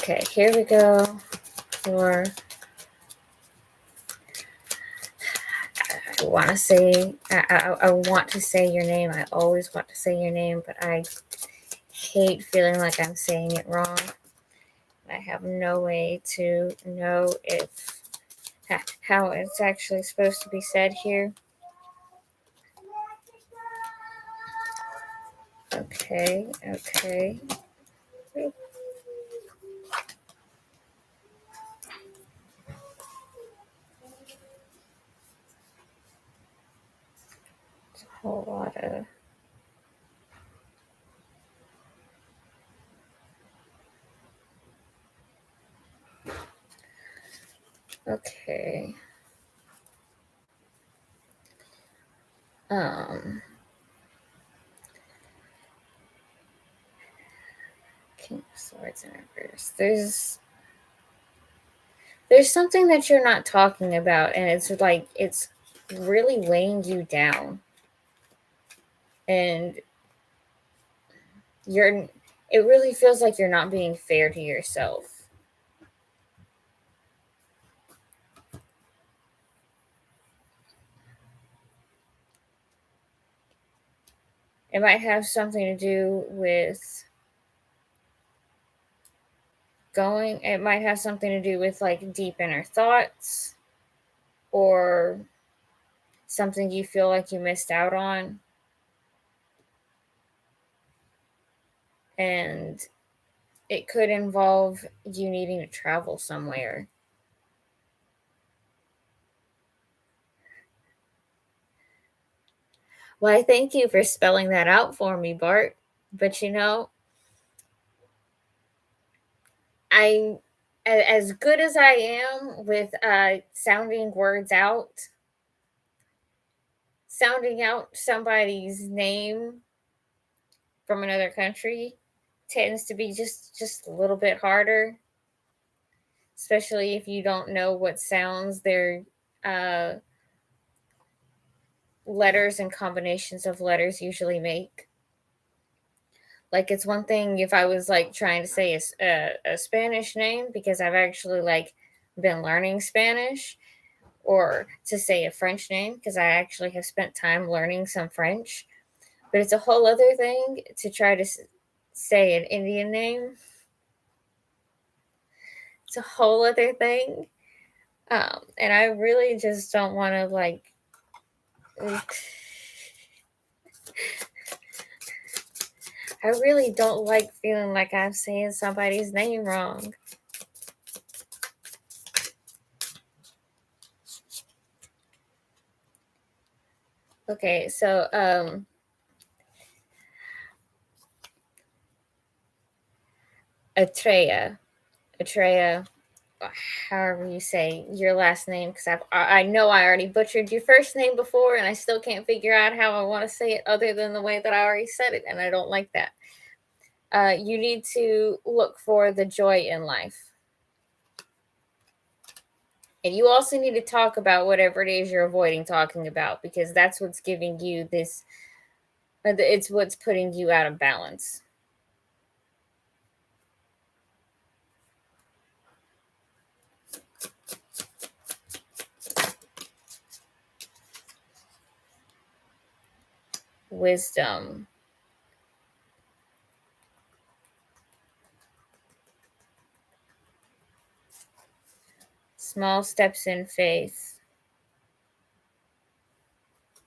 Okay, here we go for, I want to say, I want to say your name. I always want to say your name, but I hate feeling like I'm saying it wrong. I have no way to know if how it's actually supposed to be said here. Okay. It's a whole lot of. Okay. King of Swords and Reverse. There's something that you're not talking about, and it's like it's really weighing you down, and it really feels like you're not being fair to yourself. It might have something to do with it might have something to do with like deep inner thoughts, or something you feel like you missed out on. And it could involve you needing to travel somewhere. Why, thank you for spelling that out for me, Bart. But I, as good as I am with sounding out somebody's name from another country tends to be just a little bit harder, especially if you don't know what sounds their letters and combinations of letters usually make. Like, it's one thing if I was like trying to say a Spanish name, because I've actually like been learning Spanish, or to say a French name because I actually have spent time learning some French. But it's a whole other thing to try to say an Indian name. It's a whole other thing. And I really just don't want to like. I really don't like feeling like I'm saying somebody's name wrong. Okay, so Atreya, however you say your last name, because I know I already butchered your first name before, and I still can't figure out how I want to say it other than the way that I already said it, and I don't like that. You need to look for the joy in life. And you also need to talk about whatever it is you're avoiding talking about, because that's what's giving you this, it's what's putting you out of balance. Wisdom. Small steps in faith,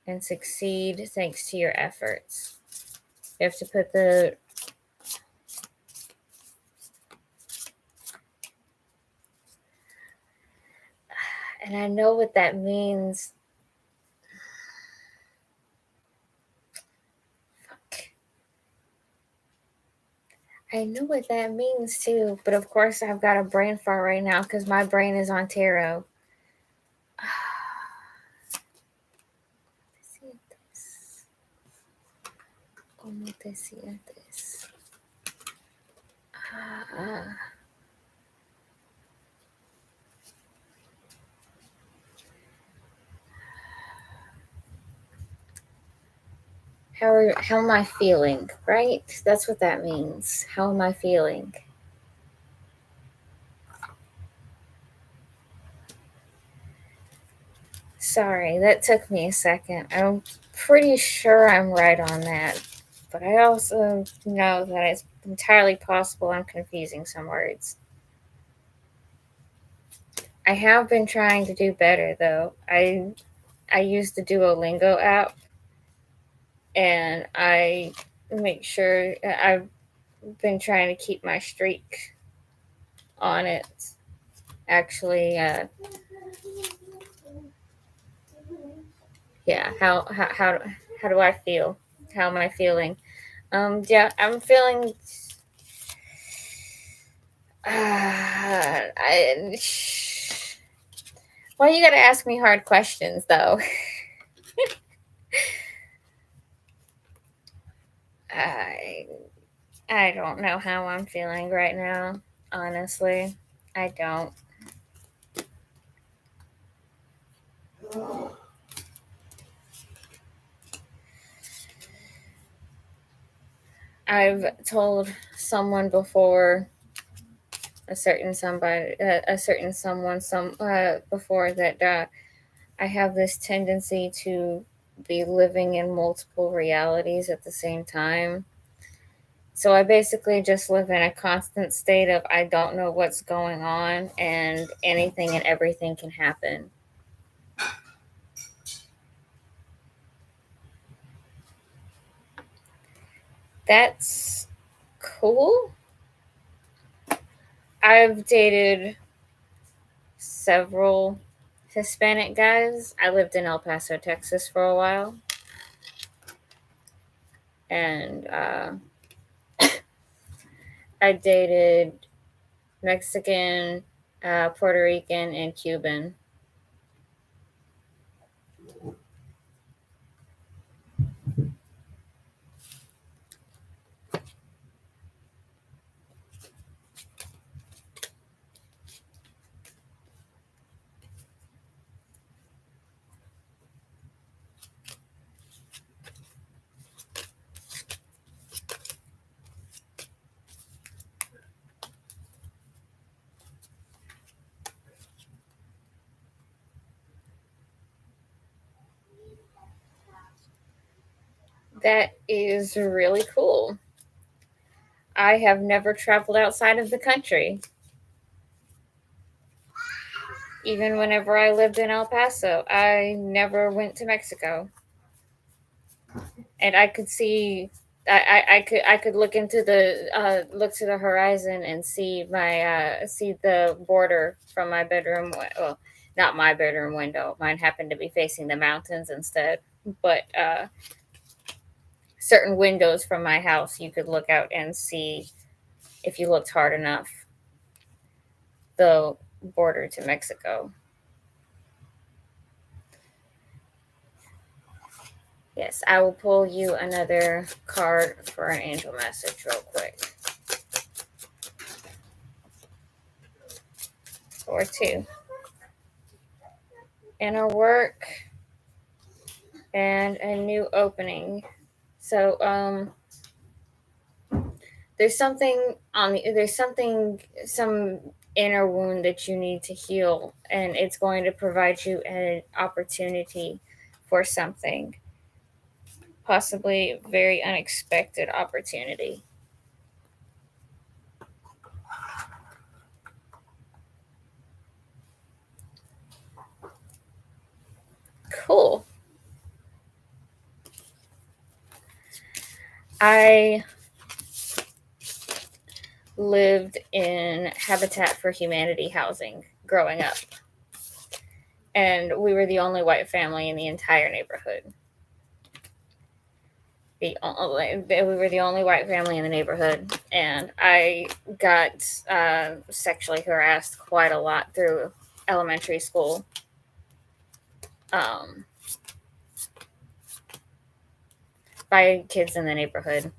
and succeed thanks to your efforts. You have to put the and I know what that means. Fuck. I know what that means too, but of course I've got a brain fart right now because my brain is on tarot. ¿Cómo te sientes? How am I feeling, right? That's what that means. How am I feeling? Sorry, that took me a second. I'm pretty sure I'm right on that. But I also know that it's entirely possible I'm confusing some words. I have been trying to do better though. I use the Duolingo app and I make sure I've been trying to keep my streak on it. Actually, yeah. How do I feel? How am I feeling? Yeah, I'm feeling. I, well, you got to ask me hard questions, though. I I don't know how I'm feeling right now. Honestly, I don't. I've told someone before, a certain somebody, a certain someone, before that I have this tendency to be living in multiple realities at the same time. So I basically just live in a constant state of I don't know what's going on and anything and everything can happen. That's cool. I've dated several Hispanic guys. I lived in El Paso, Texas for a while. And I dated Mexican, Puerto Rican, and Cuban. That is really cool. I have never traveled outside of the country. Even whenever I lived in El Paso, I never went to Mexico. And I could see I could look into the look to the horizon and see my see the border from my bedroom. Well, not my bedroom window. Mine happened to be facing the mountains instead. But certain windows from my house, you could look out and see, if you looked hard enough, the border to Mexico. Yes, I will pull you another card for an angel message real quick. Or two. Inner work and a new opening. So there's something, some inner wound that you need to heal, and it's going to provide you an opportunity for something, possibly very unexpected opportunity. Cool. I lived in Habitat for Humanity housing growing up, and we were the only white family in the entire neighborhood. We were the only white family in the neighborhood, and I got sexually harassed quite a lot through elementary school. Um, by kids in the neighborhood.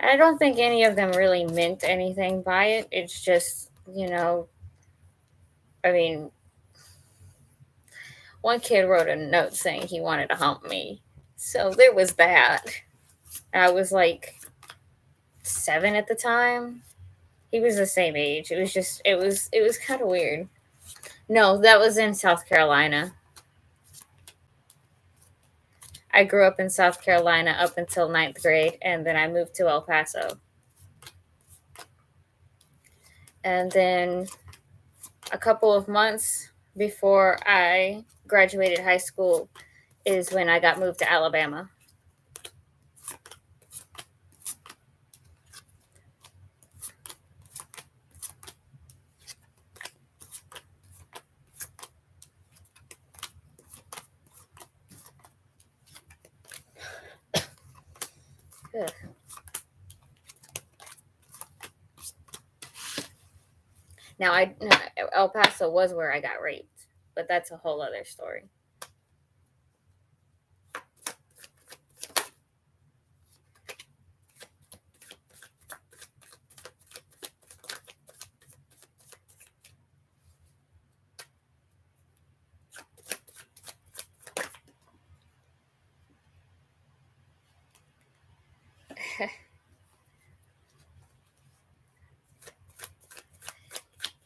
And I don't think any of them really meant anything by it. It's just, I mean, one kid wrote a note saying he wanted to hump me. So there was that. I was like 7 at the time. He was the same age. It was kind of weird. No, that was in South Carolina. I grew up in South Carolina up until 9th grade, and then I moved to El Paso. And then a couple of months before I graduated high school is when I got moved to Alabama. Ugh. Now, El Paso was where I got raped, but that's a whole other story.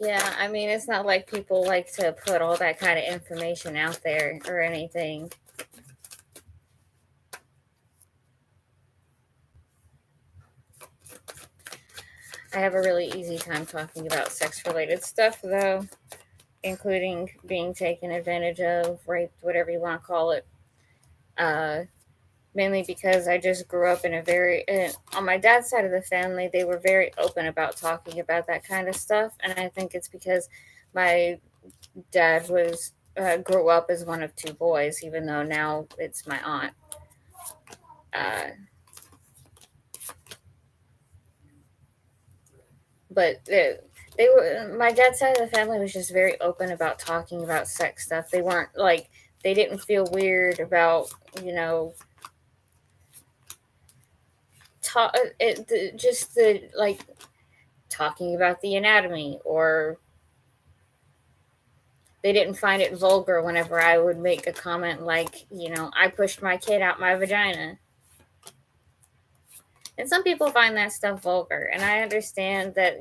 Yeah, I mean, it's not like people like to put all that kind of information out there or anything. I have a really easy time talking about sex-related stuff, though, including being taken advantage of, raped, whatever you want to call it. Mainly because I just grew up in on my dad's side of the family, they were very open about talking about that kind of stuff. And I think it's because my dad grew up as one of two boys, even though now it's my aunt. But my dad's side of the family was just very open about talking about sex stuff. They weren't like, they didn't feel weird about, talking about the anatomy, or they didn't find it vulgar whenever I would make a comment like, I pushed my kid out my vagina. And some people find that stuff vulgar, and I understand that,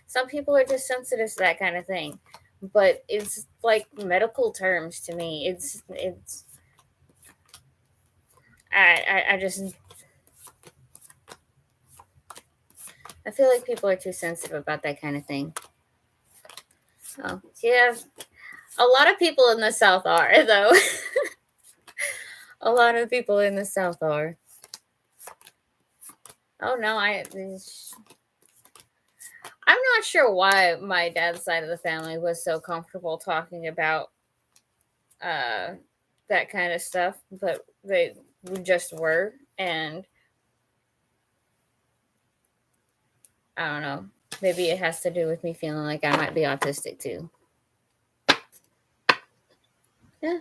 some people are just sensitive to that kind of thing. But it's like medical terms to me. I feel like people are too sensitive about that kind of thing. Oh, yeah. A lot of people in the South are, though. A lot of people in the South are. Oh, no, I'm not sure why my dad's side of the family was so comfortable talking about that kind of stuff, but they just were, and I don't know. Maybe it has to do with me feeling like I might be autistic too. Yeah.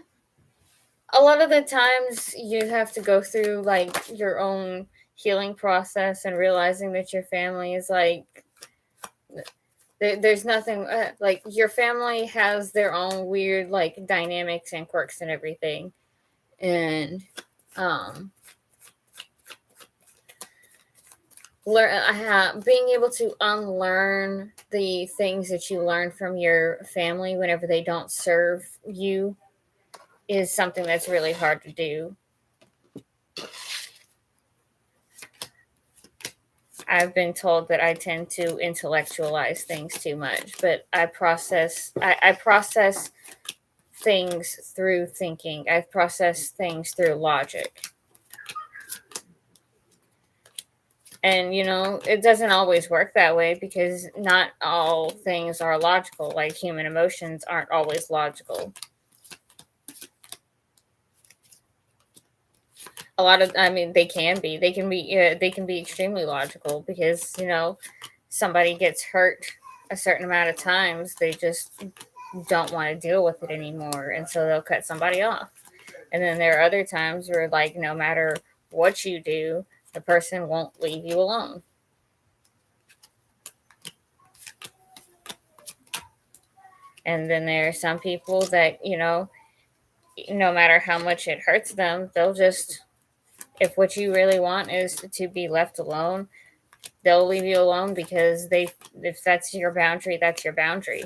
A lot of the times you have to go through like your own healing process and realizing that your family is like, there's nothing like, your family has their own weird like dynamics and quirks and everything. And being able to unlearn the things that you learn from your family whenever they don't serve you is something that's really hard to do. I've been told that I tend to intellectualize things too much, but I process things through thinking. I process things through logic. And, it doesn't always work that way, because not all things are logical. Like, human emotions aren't always logical. They can be. They can be extremely logical, because, somebody gets hurt a certain amount of times, they just don't want to deal with it anymore, and so they'll cut somebody off. And then there are other times where, like, no matter what you do, the person won't leave you alone. And then there are some people that, no matter how much it hurts them, they'll just, if what you really want is to be left alone, they'll leave you alone because if that's your boundary, that's your boundary.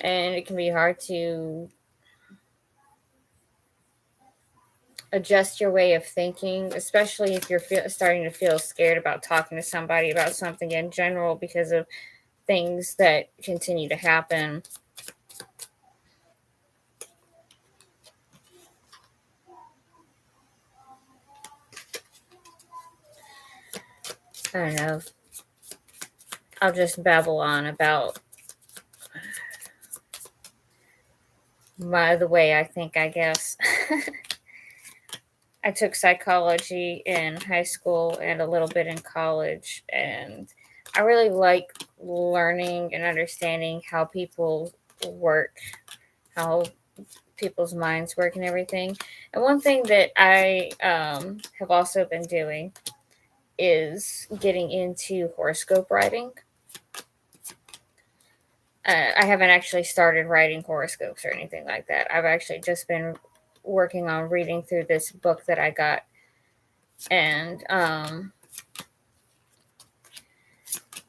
And it can be hard to adjust your way of thinking, especially if you're starting to feel scared about talking to somebody about something in general because of things that continue to happen. I don't know. I'll just babble on about the way I think, I guess. I took psychology in high school and a little bit in college, and I really like learning and understanding how people work, how people's minds work and everything. And one thing that I have also been doing is getting into horoscope writing. I haven't actually started writing horoscopes or anything like that. I've actually just been working on reading through this book that I got. And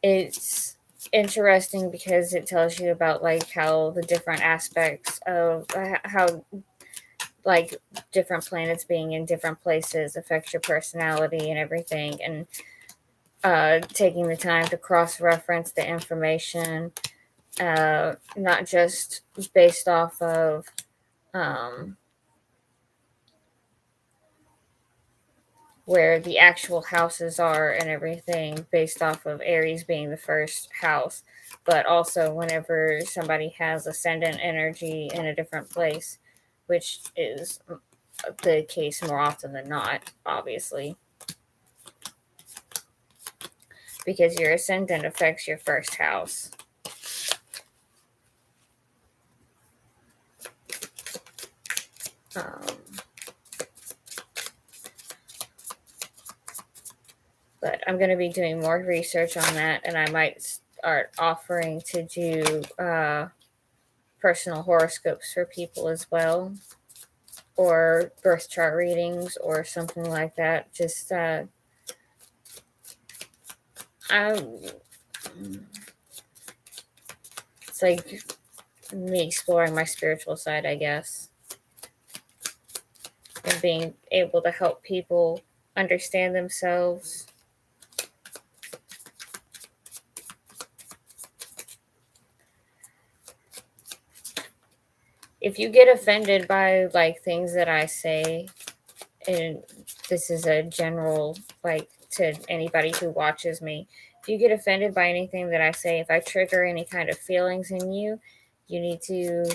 it's interesting because it tells you about like how the different aspects of how like different planets being in different places affects your personality and everything, and taking the time to cross-reference the information, not just based off of where the actual houses are and everything, based off of Aries being the first house, but also whenever somebody has ascendant energy in a different place, which is the case more often than not, obviously, because your ascendant affects your first house. But I'm going to be doing more research on that, and I might start offering to do personal horoscopes for people as well, or birth chart readings or something like that. Just it's like me exploring my spiritual side, I guess, and being able to help people understand themselves. If you get offended by like things that I say, and this is a general, like, to anybody who watches me, if you get offended by anything that I say, if I trigger any kind of feelings in you, you need to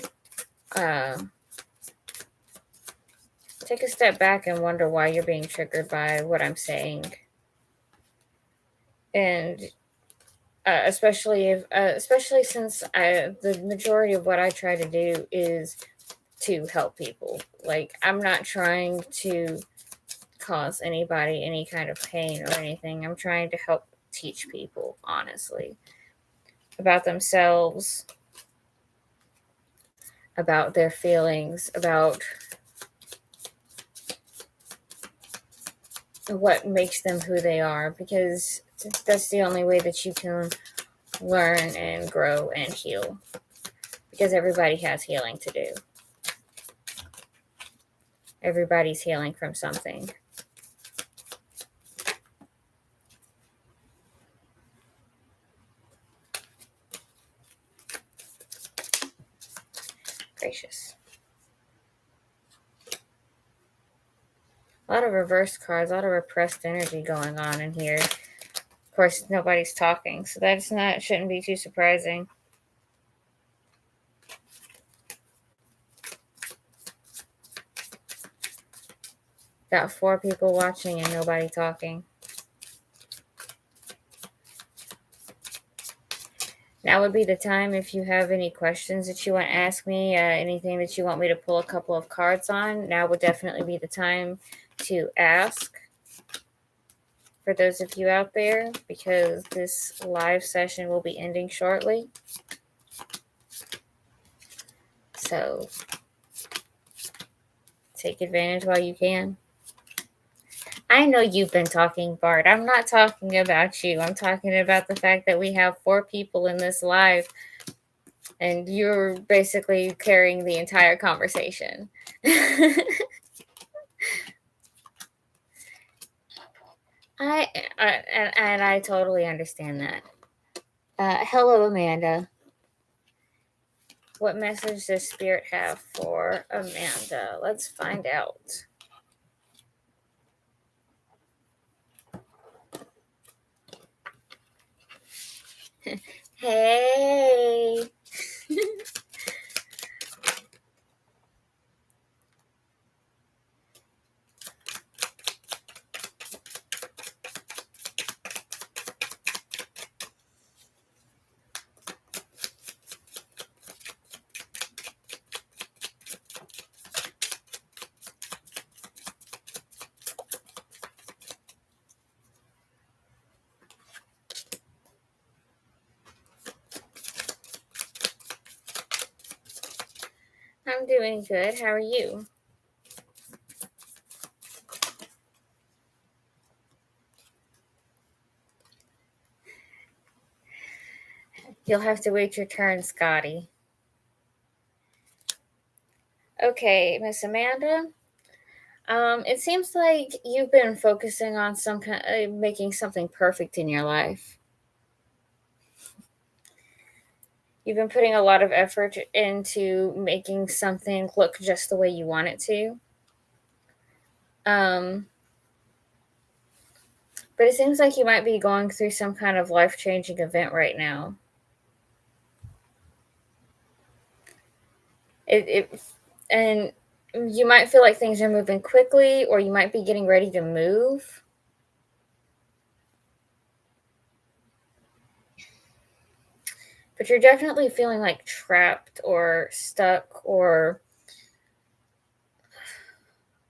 take a step back and wonder why you're being triggered by what I'm saying. And especially since the majority of what I try to do is to help people. Like, I'm not trying to cause anybody any kind of pain or anything. I'm trying to help teach people, honestly, about themselves, about their feelings, about what makes them who they are, because that's the only way that you can learn and grow and heal, because everybody has healing to do. Everybody's healing from something. Gracious. A lot of reverse cards, a lot of repressed energy going on in here. Of course, nobody's talking, so shouldn't be too surprising. Got 4 people watching and nobody talking. Now would be the time if you have any questions that you want to ask me, anything that you want me to pull a couple of cards on. Now would definitely be the time to ask, for those of you out there, because this live session will be ending shortly. So take advantage while you can. I know you've been talking, Bart. I'm not talking about you. I'm talking about the fact that we have 4 people in this live, and you're basically carrying the entire conversation. I totally understand that. Hello, Amanda. What message does Spirit have for Amanda? Let's find out. Hey. I'm doing good. How are you? You'll have to wait your turn, Scotty. Okay, Miss Amanda. It seems like you've been focusing on some kind making something perfect in your life. You've been putting a lot of effort into making something look just the way you want it to. But it seems like you might be going through some kind of life-changing event right now. And you might feel like things are moving quickly, or you might be getting ready to move. But you're definitely feeling like trapped or stuck or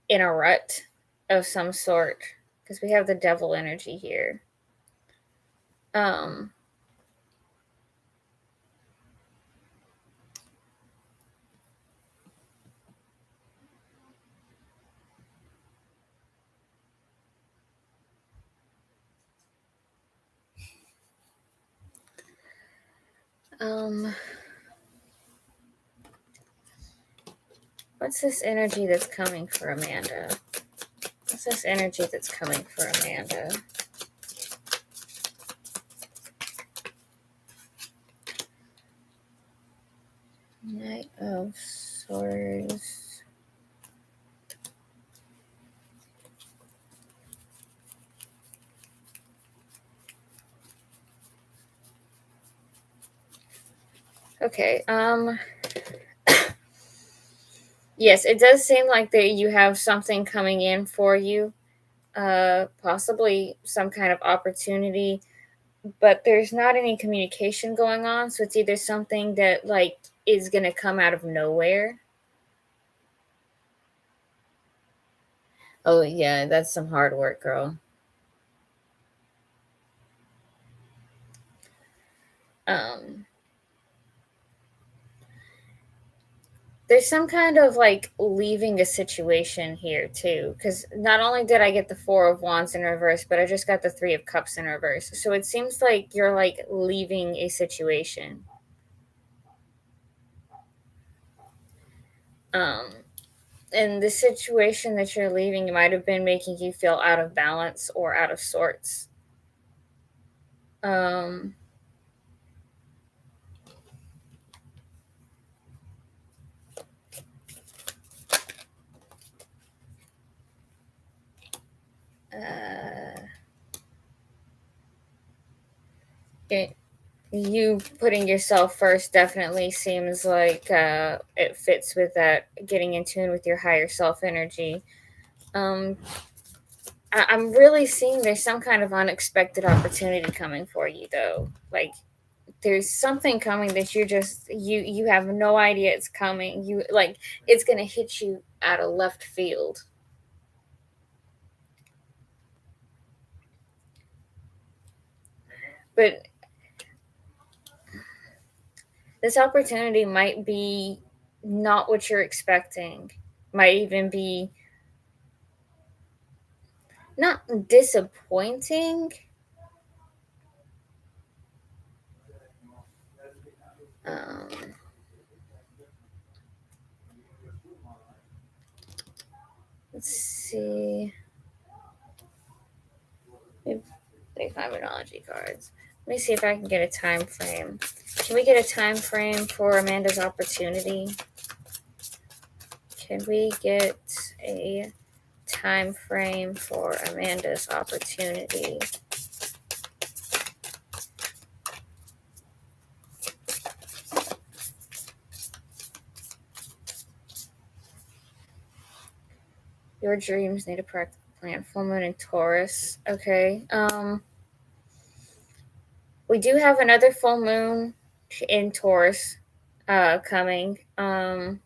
in a rut of some sort, because we have the devil energy here. Um, what's this energy that's coming for Amanda? What's this energy that's coming for Amanda? Knight of Swords. Okay, yes, it does seem like that you have something coming in for you, possibly some kind of opportunity, but there's not any communication going on, so it's either something that like is going to come out of nowhere. Oh yeah, that's some hard work, girl. There's some kind of like leaving a situation here too, because not only did I get the 4 of Wands in reverse, but I just got the 3 of Cups in reverse. So it seems like you're like leaving a situation. And the situation that you're leaving might have been making you feel out of balance or out of sorts. Um, you putting yourself first definitely seems like it fits with that getting in tune with your higher self energy. I'm really seeing there's some kind of unexpected opportunity coming for you, though. Like there's something coming that you have no idea it's coming. You like it's gonna hit you out of left field. But this opportunity might be not what you're expecting. might even be not disappointing. Um, let's see. They Fibonacci cards. Let me see if I can get a time frame. Can we get a time frame for Amanda's opportunity? Can we get a time frame for Amanda's opportunity? Your dreams need a practical plan. Full moon in Taurus. Okay. We do have another full moon in Taurus coming. No,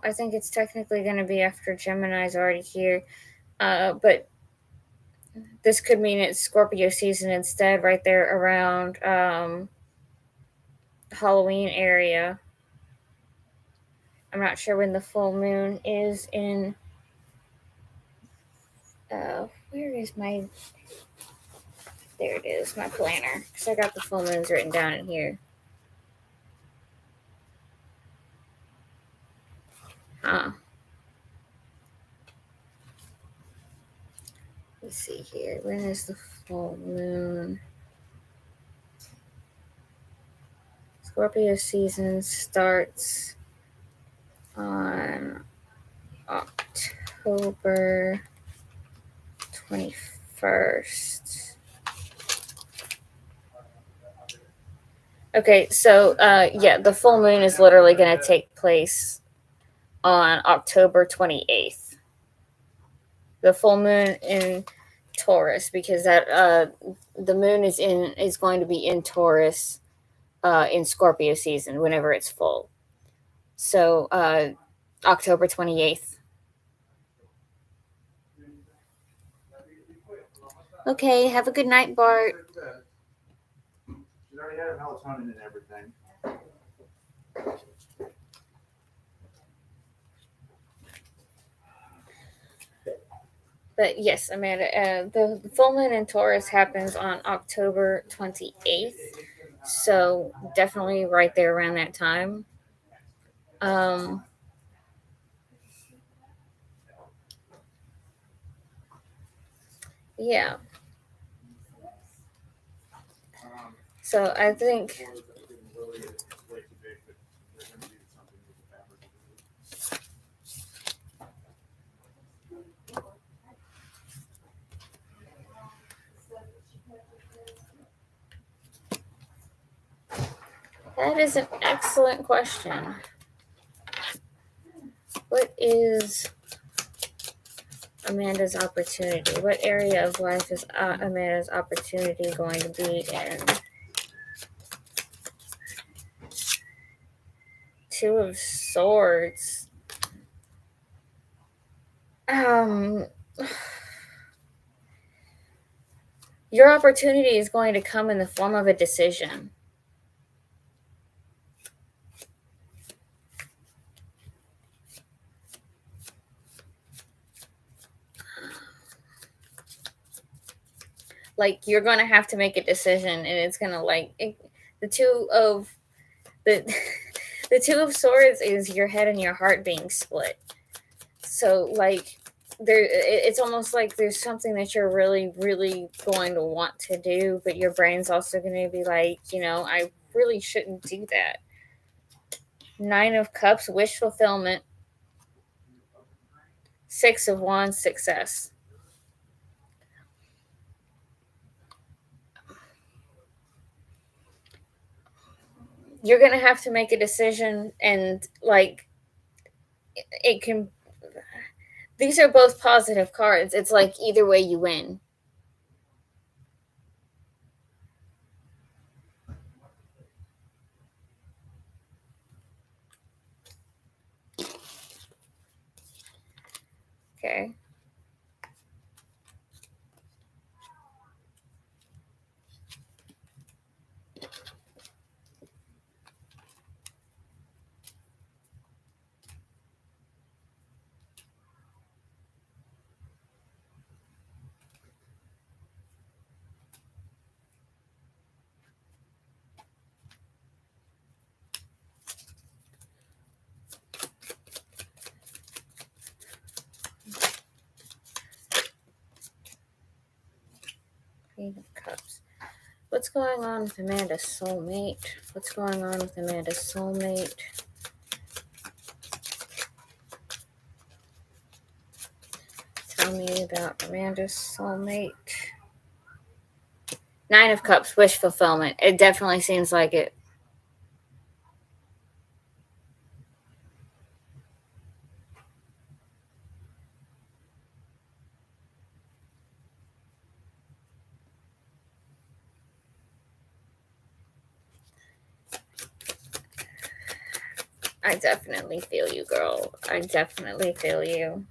I think it's technically going to be after Gemini's already here. But this could mean it's Scorpio season instead, right there around Halloween area. I'm not sure when the full moon is in. Where is my? There it is, my planner. Because I got the full moons written down in here. Huh. Let's see here. When is the full moon? Scorpio season starts on October 21st. Okay, so yeah, the full moon is literally going to take place on October 28th. The full moon in Taurus, because that the moon is going to be in Taurus in Scorpio season whenever it's full. So October 28th. Okay, have a good night, Bart. She's already had her melatonin and everything. But yes, Amanda, the full moon in Taurus happens on October 28th. So definitely right there around that time. Yeah. So I think that is an excellent question. What is Amanda's opportunity? What area of life is Amanda's opportunity going to be in? Two of Swords. Your opportunity is going to come in the form of a decision. Like, you're going to have to make a decision, and it's going to the two of Swords is your head and your heart being split. So like it's almost like there's something that you're really, really going to want to do, but your brain's also going to be like, I really shouldn't do that. 9 of Cups, wish fulfillment. 6 of Wands, success. You're going to have to make a decision, and these are both positive cards. It's like either way you win. Okay. Queen of Cups. What's going on with Amanda's soulmate? What's going on with Amanda's soulmate? Tell me about Amanda's soulmate. 9 of Cups, wish fulfillment. It definitely seems like it. I definitely feel you, girl. I definitely feel you.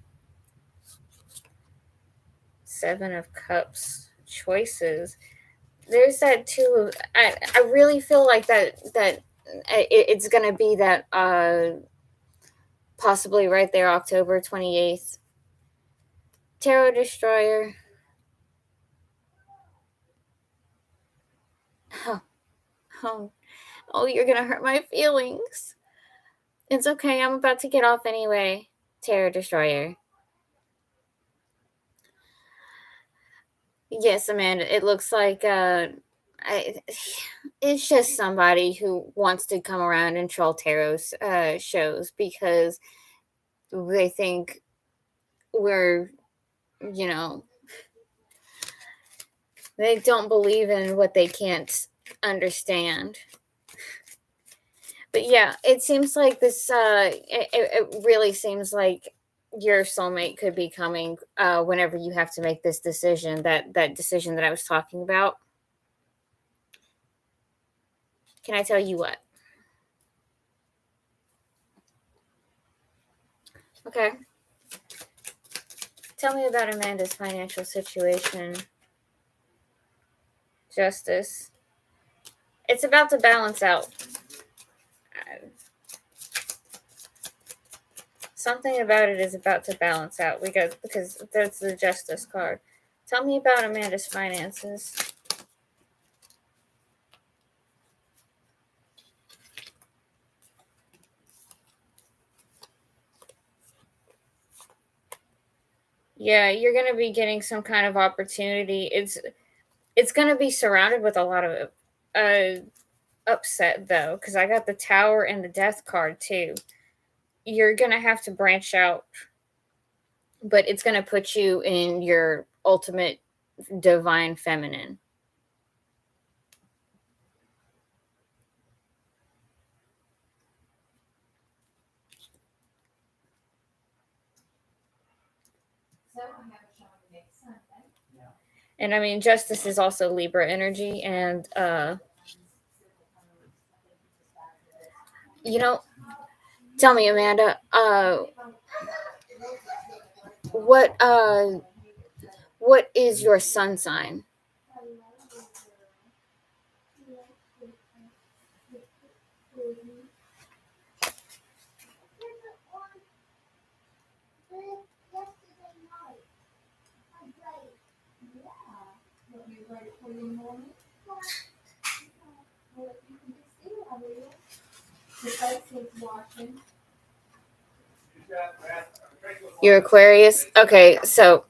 7 of Cups, choices. There's that too. I really feel like that it's gonna be that possibly right there, October 28th. Tarot Destroyer. Oh, you're gonna hurt my feelings. It's okay. I'm about to get off anyway. Tarot Destroyer. Yes, Amanda. It looks like it's just somebody who wants to come around and troll tarot's shows because they think we're, you know, they don't believe in what they can't understand. But yeah, it seems like this, it really seems like your soulmate could be coming whenever you have to make this decision, that decision that I was talking about. Can I tell you what? Okay. Tell me about Amanda's financial situation. Justice. It's about to balance out. Something about it is about to balance out. Because that's the Justice card. Tell me about Amanda's finances. Yeah, you're going to be getting some kind of opportunity. It's going to be surrounded with a lot of upset, though, because I got the Tower and the Death card, too. You're going to have to branch out, but it's going to put you in your ultimate divine feminine. And I mean, Justice is also Libra energy, and tell me, Amanda, what is your sun sign? You're Aquarius? Okay, so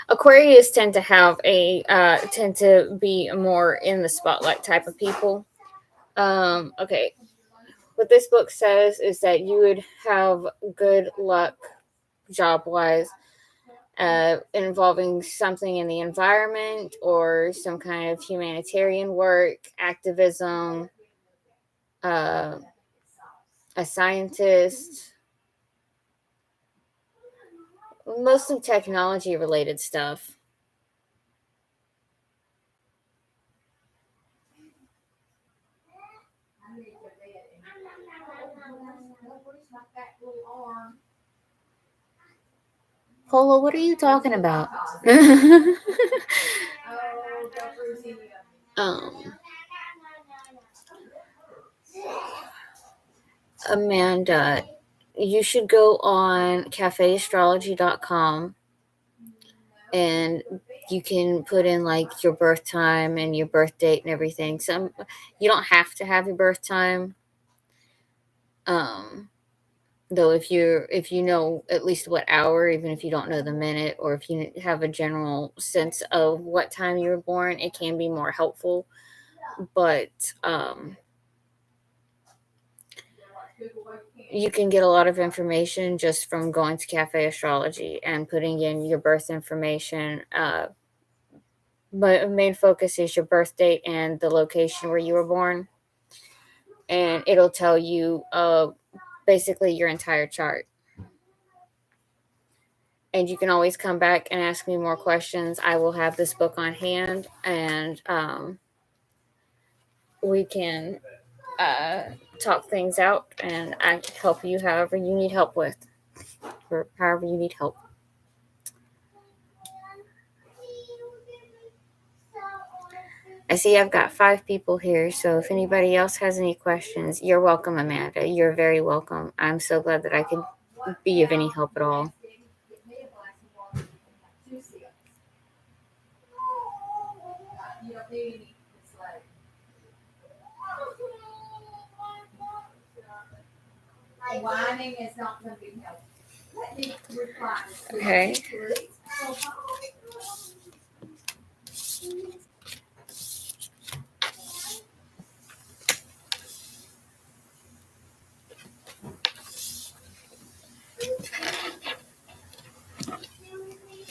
Aquarius tend to be more in the spotlight type of people. Okay. What this book says is that you would have good luck job-wise involving something in the environment or some kind of humanitarian work, activism, a scientist, mostly technology-related stuff. Polo, what are you talking about? Amanda, you should go on cafeastrology.com and you can put in like your birth time and your birth date and everything. You don't have to have your birth time. Though if you know at least what hour, even if you don't know the minute, or if you have a general sense of what time you were born, it can be more helpful. But you can get a lot of information just from going to Cafe Astrology and putting in your birth information. But main focus is your birth date and the location where you were born, and it'll tell you basically your entire chart. And you can always come back and ask me more questions. I will have this book on hand, and we can talk things out, and I can help you however you need help with, or however you need help. I see I've got 5 people here, so if anybody else has any questions, you're welcome, Amanda. You're very welcome. I'm so glad that I could be of any help at all. Whining is not going to be helpful. Okay.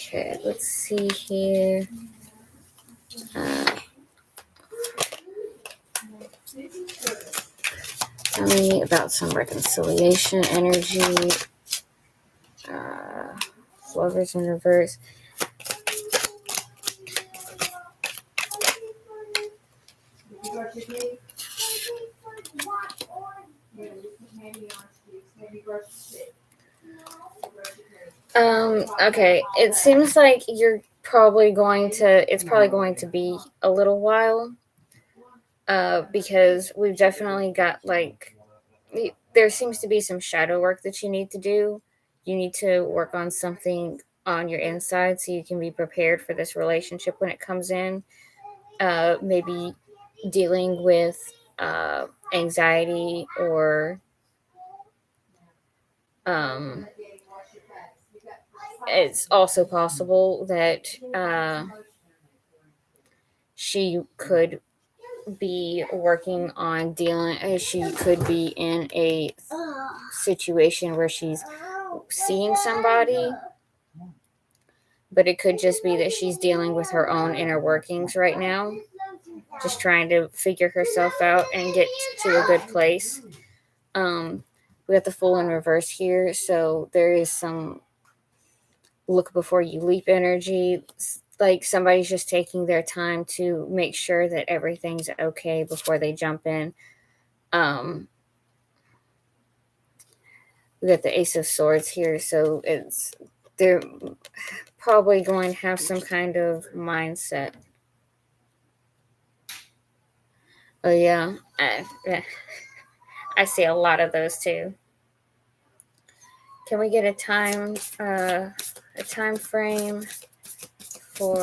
Okay, let's see here. Tell me about some reconciliation energy. Lovers in reverse. Okay, it seems like it's probably going to be a little while, because we've definitely got, there seems to be some shadow work that you need to do. You need to work on something on your inside so you can be prepared for this relationship when it comes in. Maybe dealing with anxiety, or it's also possible that she could be working on she could be in a situation where she's seeing somebody, but it could just be that she's dealing with her own inner workings right now, just trying to figure herself out and get to a good place. We got the Fool in reverse here, so there is some look before you leap energy. Like somebody's just taking their time to make sure that everything's okay before they jump in. We got the Ace of Swords here, so they're probably going to have some kind of mindset. Oh yeah, I see a lot of those too. Can we get a time frame for?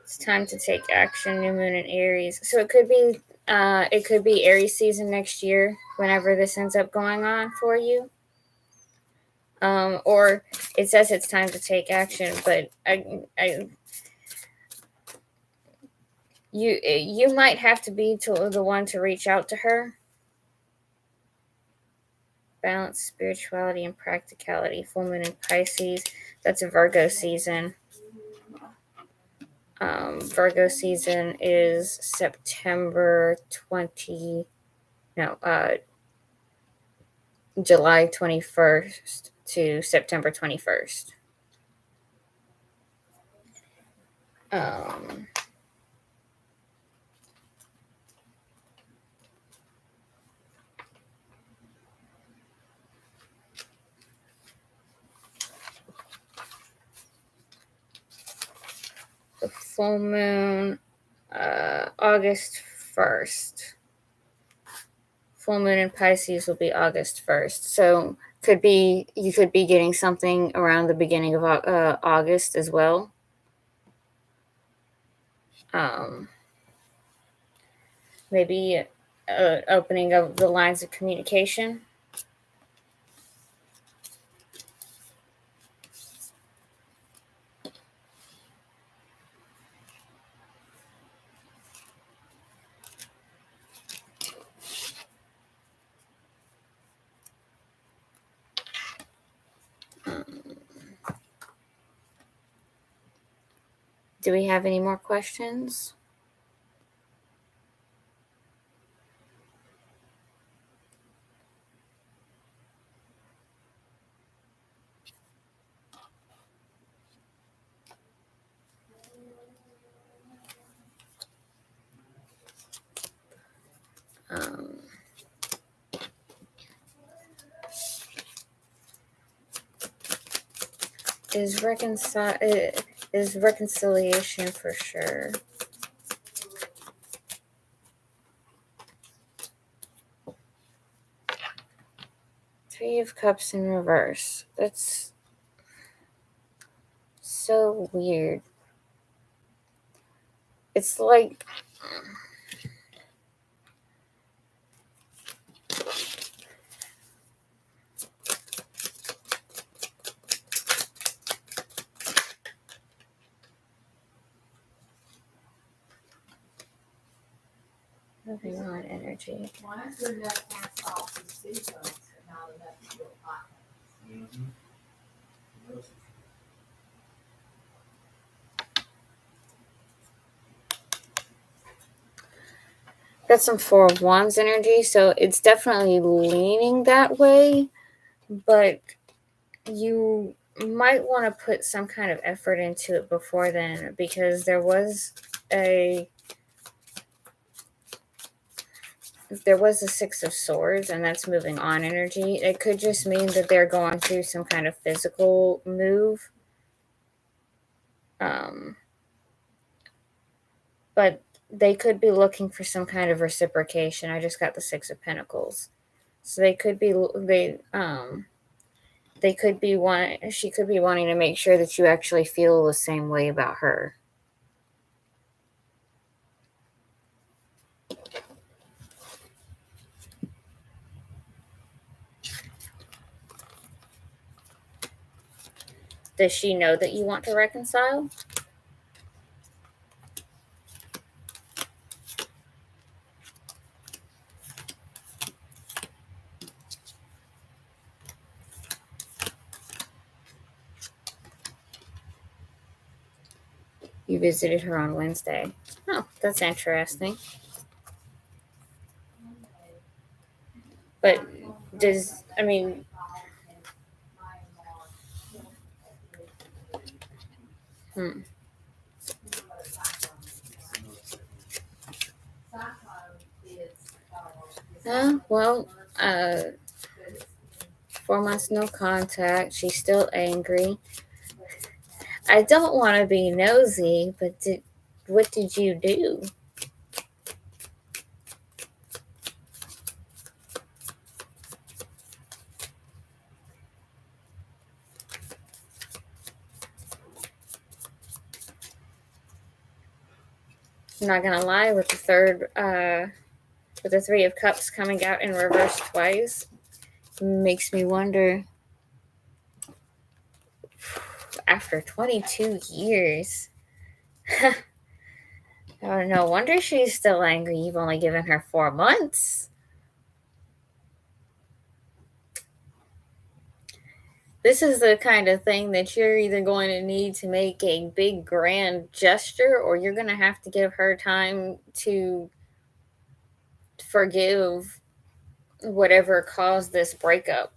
It's time to take action. New moon in Aries, so it could be Aries season next year, whenever this ends up going on for you. Or it says it's time to take action, but you might have to be the one to reach out to her. Balance, spirituality, and practicality. Full moon in Pisces. That's a Virgo season. Virgo season is July 21st to September 21st. The full moon, August 1st. Full moon in Pisces will be August 1st. So you could be getting something around the beginning of August as well. Maybe opening of the lines of communication. Do we have any more questions? Is reconciliation for sure? Three of Cups in reverse. That's so weird. It's like moving on energy. Why is there enough cast off to see folks and not enough to build hot? Got some Four of Wands energy, so it's definitely leaning that way, but you might want to put some kind of effort into it before then, because there was a Six of Swords, and that's moving on energy. It could just mean that they're going through some kind of physical move. But they could be looking for some kind of reciprocation. I just got the Six of Pentacles. So she could be wanting to make sure that you actually feel the same way about her. Does she know that you want to reconcile? You visited her on Wednesday. Oh, that's interesting. But well, 4 months no contact. She's still angry. I don't want to be nosy, but what did you do? I'm not gonna lie, with the Three of Cups coming out in reverse twice, makes me wonder. After 22 years, oh, no wonder she's still angry. You've only given her 4 months. This is the kind of thing that you're either going to need to make a big grand gesture, or you're going to have to give her time to forgive whatever caused this breakup.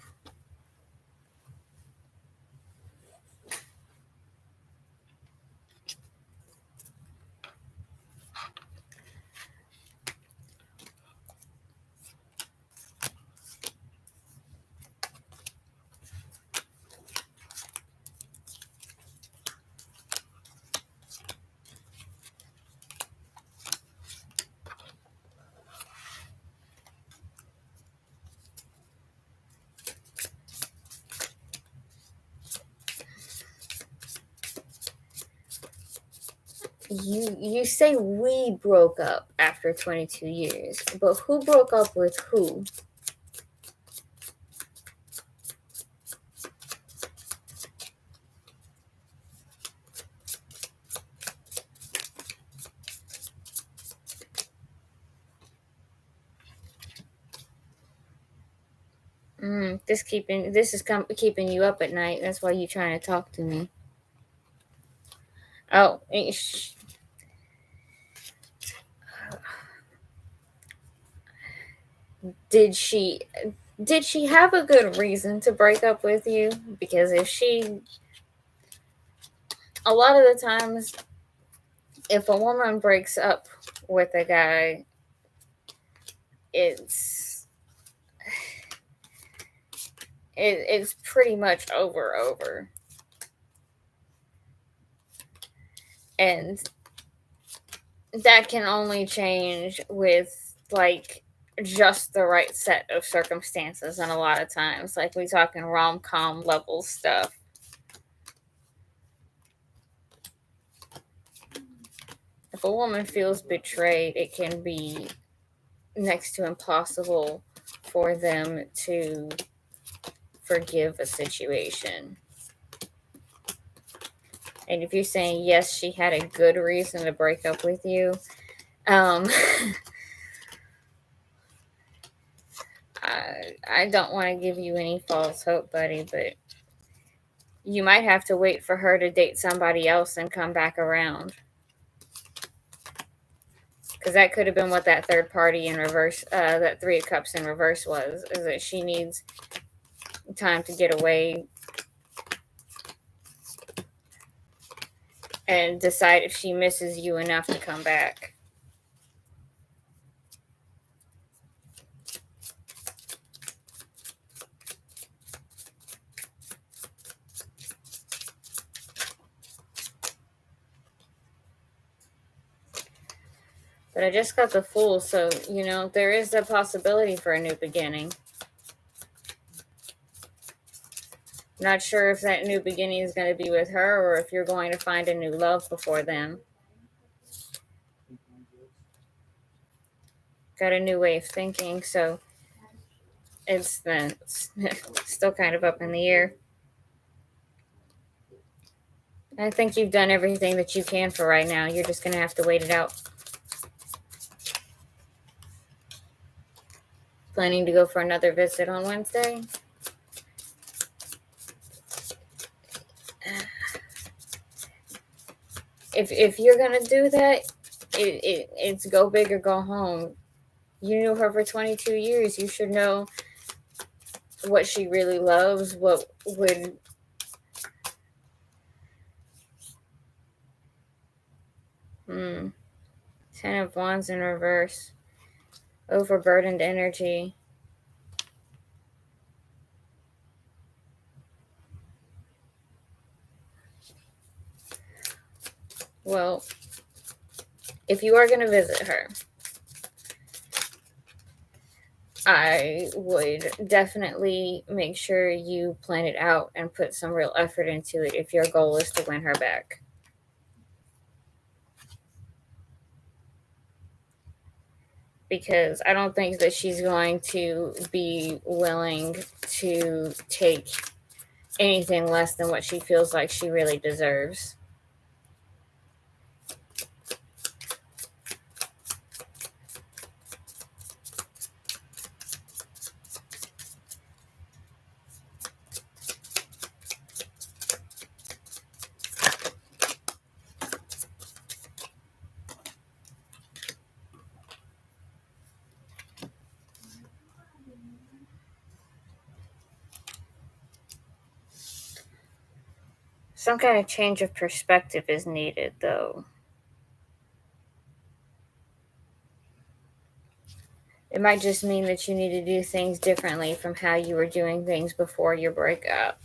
you say we broke up after 22 years, but who broke up with who? This is keeping you up at night. That's why you're trying to talk to me. Oh, did she have a good reason to break up with you? Because a lot of the times, if a woman breaks up with a guy, it's pretty much over. And that can only change with like just the right set of circumstances, and a lot of times, like we talking rom-com level stuff. If a woman feels betrayed, it can be next to impossible for them to forgive a situation. And if you're saying yes, she had a good reason to break up with you, I don't want to give you any false hope, buddy, but you might have to wait for her to date somebody else and come back around. Because that could have been what that third party in reverse, that Three of Cups in reverse was, is that she needs time to get away and decide if she misses you enough to come back. But I just got the Fool, so, there is a possibility for a new beginning. Not sure if that new beginning is going to be with her or if you're going to find a new love before then. Got a new way of thinking, so it's still kind of up in the air. I think you've done everything that you can for right now. You're just going to have to wait it out. Planning to go for another visit on Wednesday? If you're going to do that, it's go big or go home. You knew her for 22 years. You should know what she really loves, what would... Ten of Wands in reverse. Overburdened energy. Well, if you are going to visit her, I would definitely make sure you plan it out and put some real effort into it if your goal is to win her back. Because I don't think that she's going to be willing to take anything less than what she feels like she really deserves. Some kind of change of perspective is needed, though. It might just mean that you need to do things differently from how you were doing things before your breakup.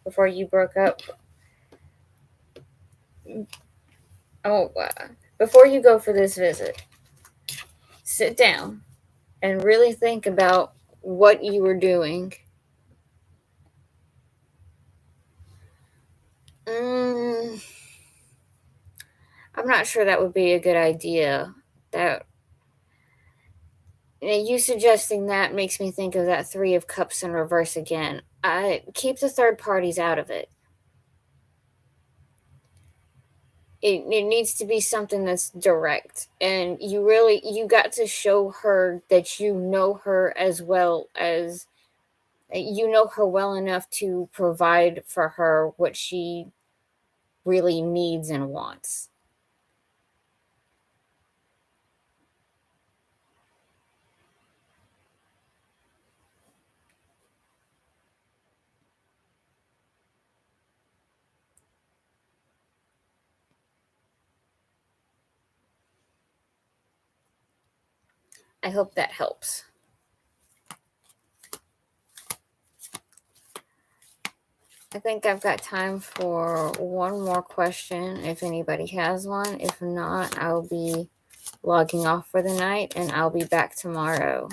Before you broke up. Before you go for this visit, sit down and really think about what you were doing. I'm not sure that would be a good idea. That you suggesting that makes me think of that Three of Cups in reverse again. I keep the third parties out of it. It needs to be something that's direct, and you got to show her that you know her as well as you know her well enough to provide for her what she really needs and wants. I hope that helps. I think I've got time for one more question if anybody has one. If not, I'll be logging off for the night and I'll be back tomorrow.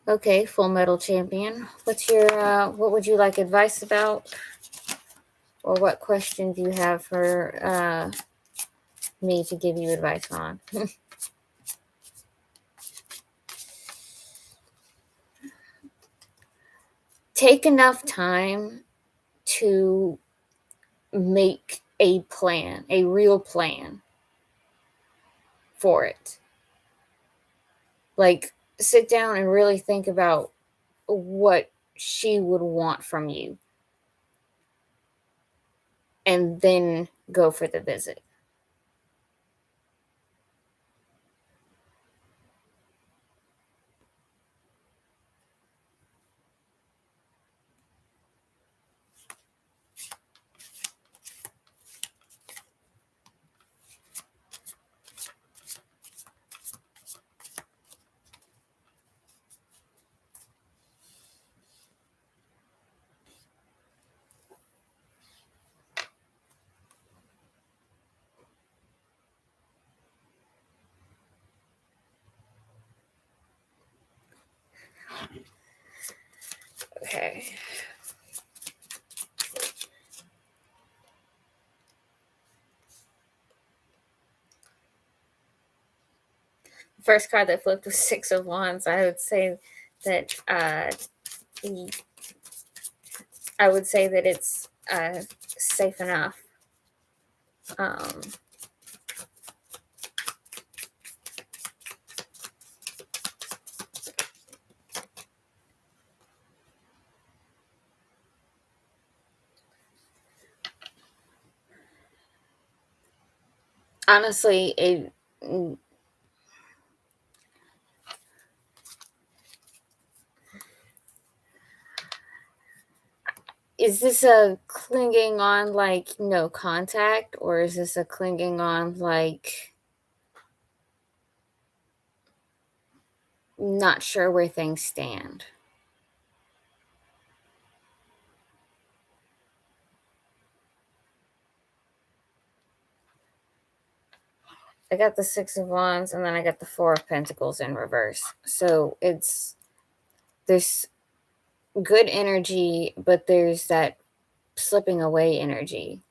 Okay, Full Metal Champion. What would you like advice about? Or what question do you have for me to give you advice on? Take enough time to make a plan, a real plan for it. Like, sit down and really think about what she would want from you. And then go for the visit. Okay. First card that flipped was Six of Wands. I would say that it's safe enough. Honestly, is this a clinging on like no contact, or is this a clinging on like not sure where things stand? I got the Six of Wands and then I got the Four of Pentacles in reverse. So there's good energy, but there's that slipping away energy.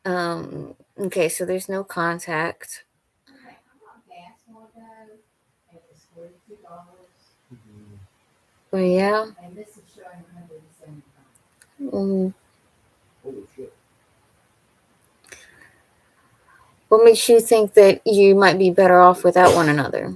Okay, so there's no contact. Okay, I'm on gas one day. It was $42. Oh, yeah? And this is showing 175. Holy shit. What makes you think that you might be better off without one another?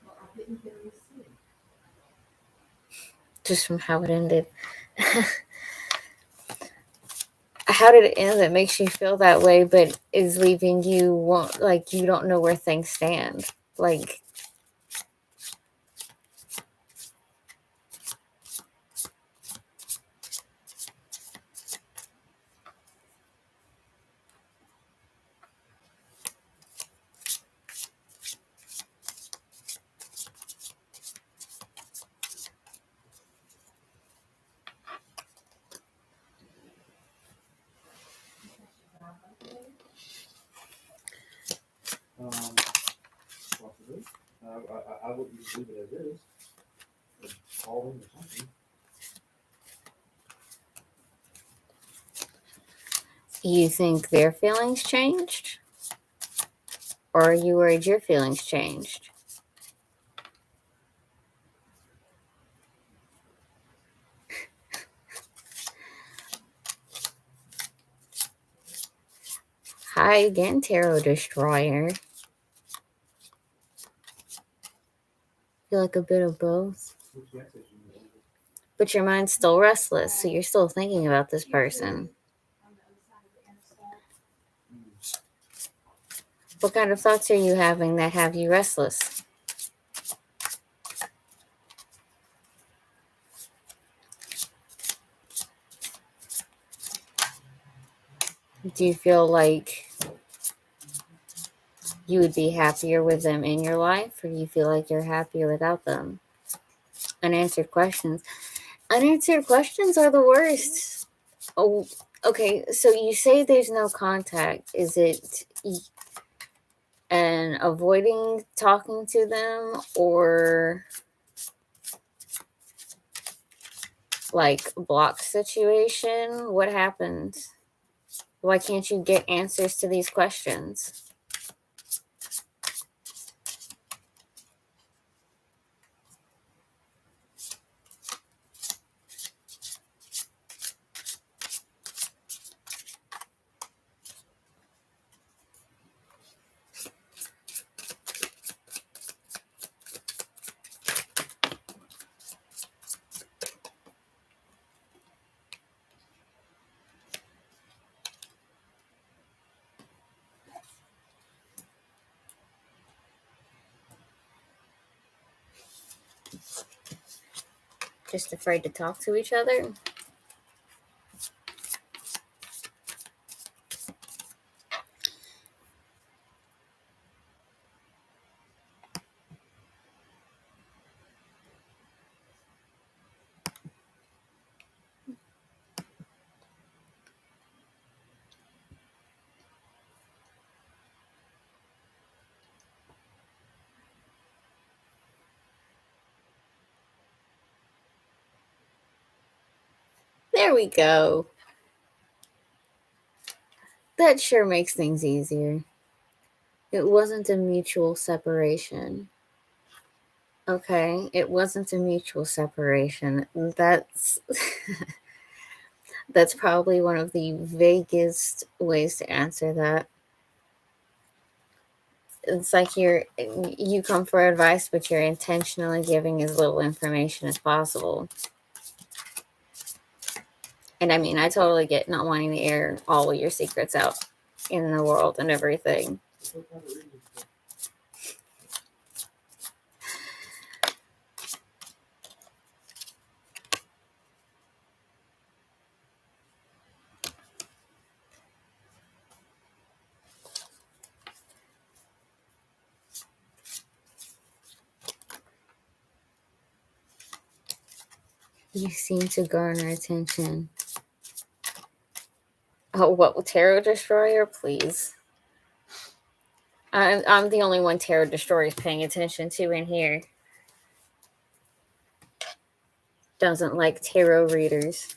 Well, I didn't get a receipt. Just from how it ended. How did it end that makes you feel that way, but is leaving you like you don't know where things stand? Like, I wouldn't just leave it as is. I'd call him or something. You think their feelings changed? Or are you worried your feelings changed? Hi again, Tarot Destroyer. Feel like a bit of both. But your mind's still restless, so you're still thinking about this person. What kind of thoughts are you having that have you restless? Do you feel like you would be happier with them in your life, or do you feel like you're happier without them? Unanswered questions. Unanswered questions are the worst. Oh, okay. So you say there's no contact. Is it an avoiding talking to them, or like block situation? What happened? Why can't you get answers to these questions? Just afraid to talk to each other? There we go. That sure makes things easier. It wasn't a mutual separation. Okay, it wasn't a mutual separation. That's that's probably one of the vaguest ways to answer that. It's like you come for advice, but you're intentionally giving as little information as possible. And I mean, I totally get not wanting to air all of your secrets out in the world and everything. You seem to garner attention. Oh, what, Tarot Destroyer? Please. I'm the only one Tarot Destroyer is paying attention to in here. Doesn't like tarot readers.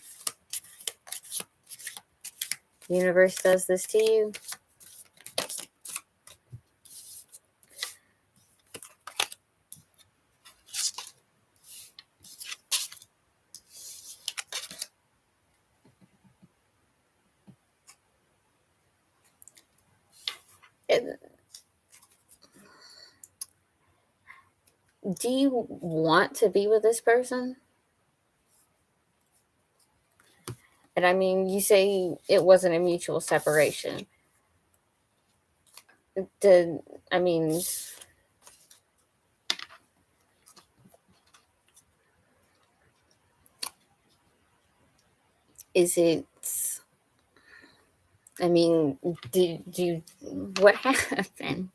The universe does this to you? Do you want to be with this person? And I mean, you say it wasn't a mutual separation. I mean, is it, I mean, did you, what happened?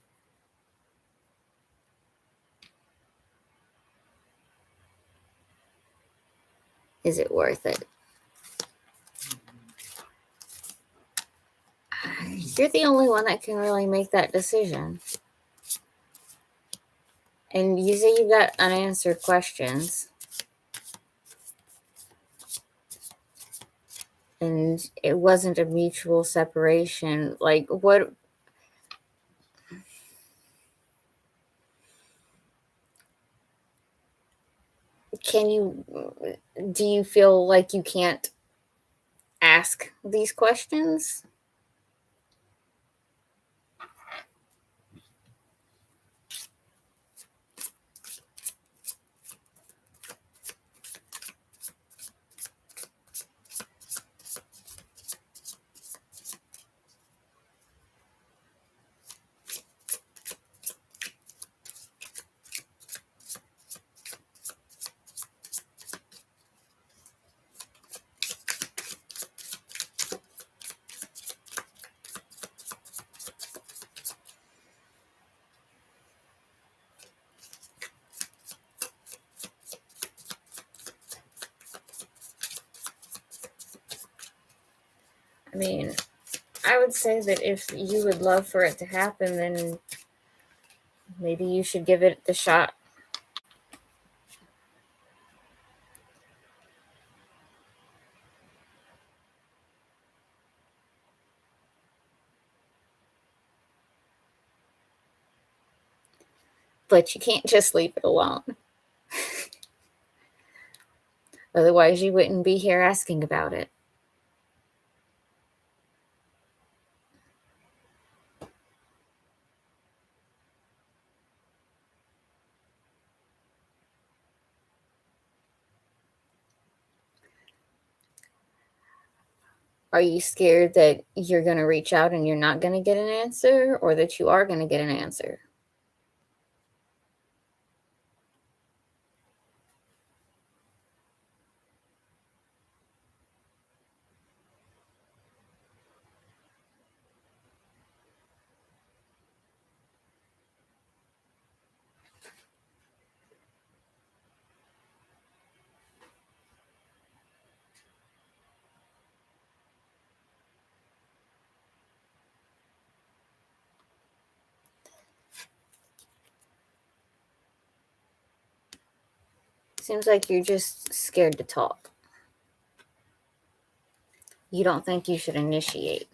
Is it worth it? You're the only one that can really make that decision. And you say you got unanswered questions. And it wasn't a mutual separation. Like, what? Do you feel like you can't ask these questions? I mean, I would say that if you would love for it to happen, then maybe you should give it the shot. But you can't just leave it alone. Otherwise, you wouldn't be here asking about it. Are you scared that you're going to reach out and you're not going to get an answer, or that you are going to get an answer? Seems like you're just scared to talk. You don't think you should initiate.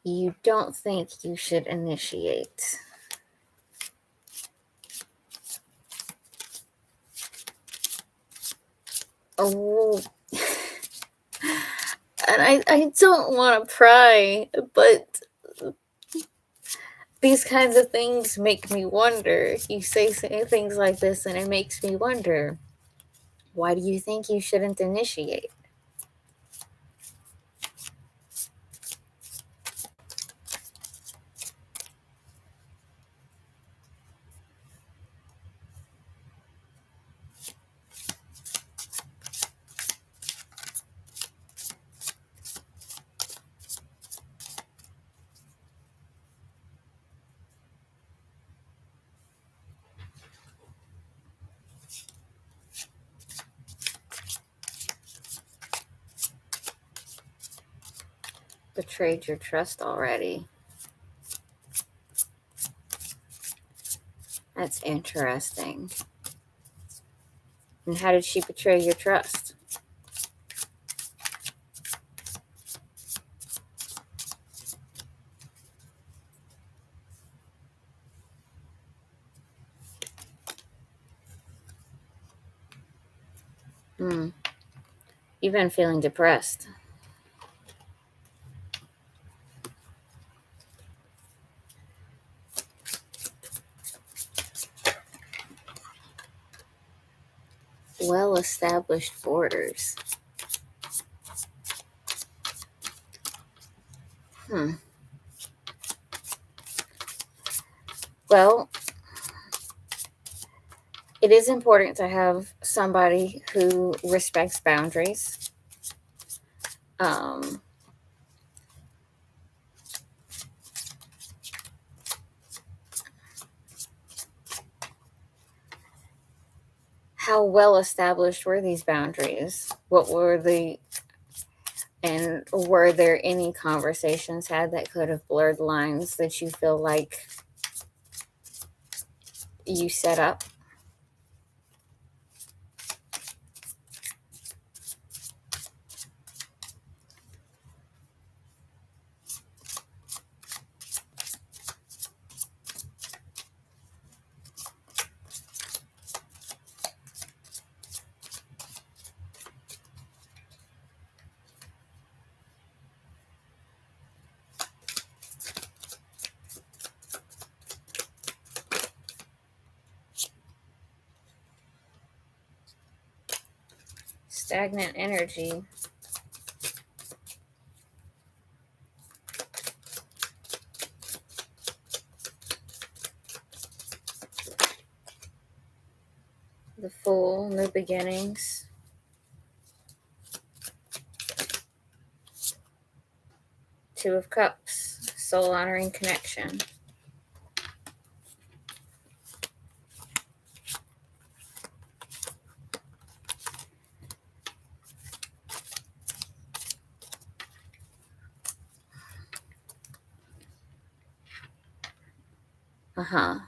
You don't think you should initiate. Oh, and I don't want to pry, but these kinds of things make me wonder. You say things like this, and it makes me wonder, why do you think you shouldn't initiate? Betrayed your trust already. That's interesting. And how did she betray your trust? You've been feeling depressed. Well-established borders. Well, it is important to have somebody who respects boundaries. How well established were these boundaries? What were the And were there any conversations had that could have blurred lines that you feel like you set up? Stagnant energy. The Fool, new beginnings. Two of Cups, soul honoring connection. Uh-huh.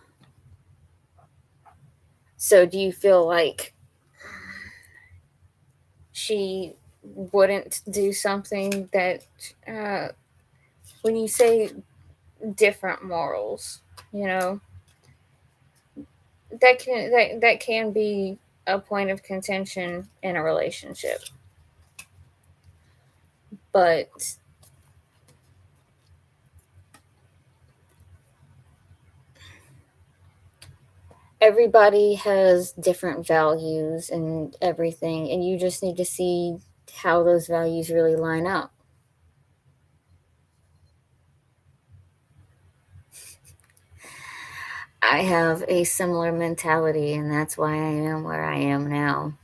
So do you feel like she wouldn't do something that, when you say different morals, you know, that can be a point of contention in a relationship. But everybody has different values and everything, and you just need to see how those values really line up. I have a similar mentality, and that's why I am where I am now.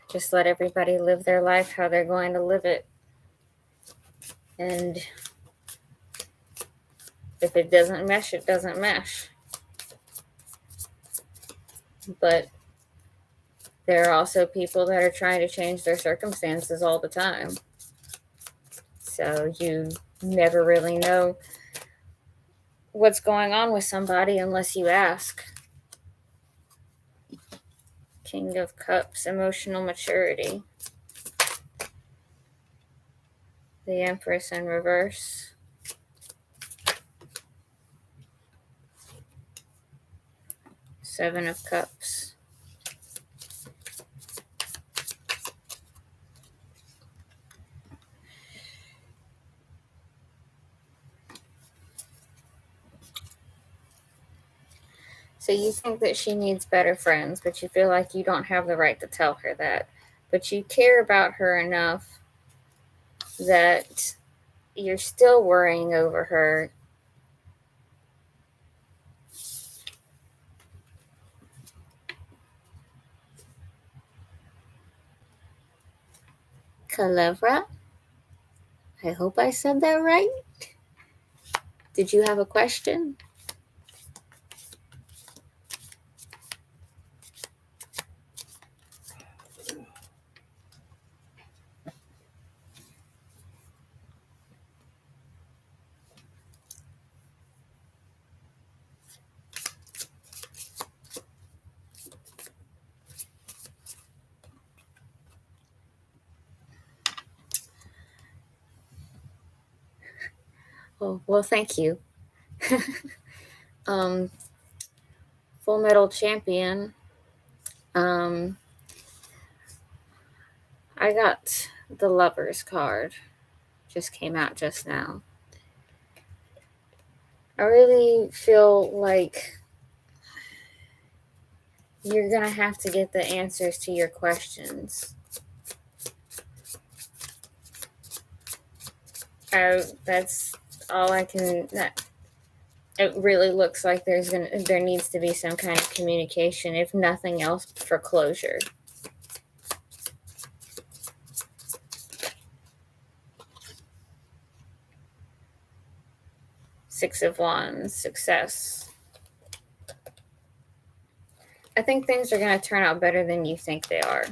Just let everybody live their life how they're going to live it. And if it doesn't mesh, it doesn't mesh. But there are also people that are trying to change their circumstances all the time. So you never really know what's going on with somebody unless you ask. King of Cups, emotional maturity. The Empress in reverse. Seven of Cups. So you think that she needs better friends, but you feel like you don't have the right to tell her that. But you care about her enough that you're still worrying over her. Kalevra? I hope I said that right. Did you have a question? Oh, well, thank you. Full Metal Champion. I got the Lovers card. Just came out just now. I really feel like you're going to have to get the answers to your questions. That's all I can... It really looks like there needs to be some kind of communication, if nothing else, for closure. Six of Wands, success. I think things are going to turn out better than you think they are.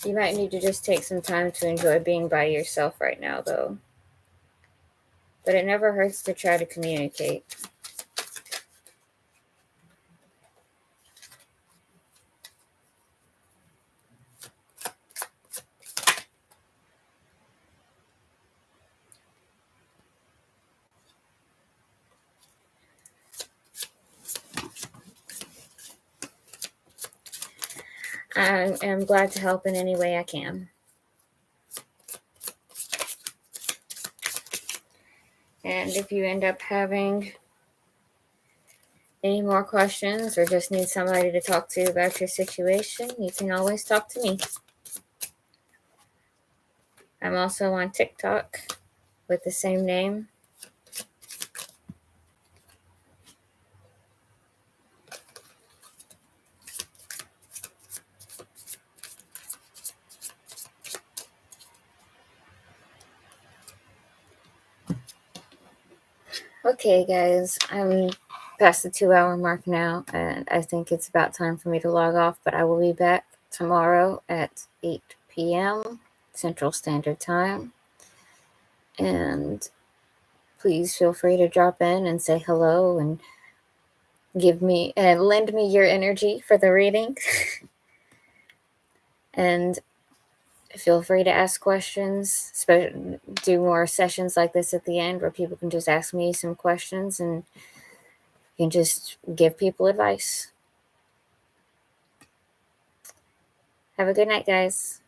You might need to just take some time to enjoy being by yourself right now, though. But it never hurts to try to communicate. I am glad to help in any way I can. And if you end up having any more questions or just need somebody to talk to about your situation, you can always talk to me. I'm also on TikTok with the same name. Okay, guys, I'm past the 2-hour mark now, and I think it's about time for me to log off, but I will be back tomorrow at 8 p.m. Central Standard Time. And please feel free to drop in and say hello and give me and lend me your energy for the reading. And feel free to ask questions. Do more sessions like this at the end where people can just ask me some questions and you can just give people advice. Have a good night, guys.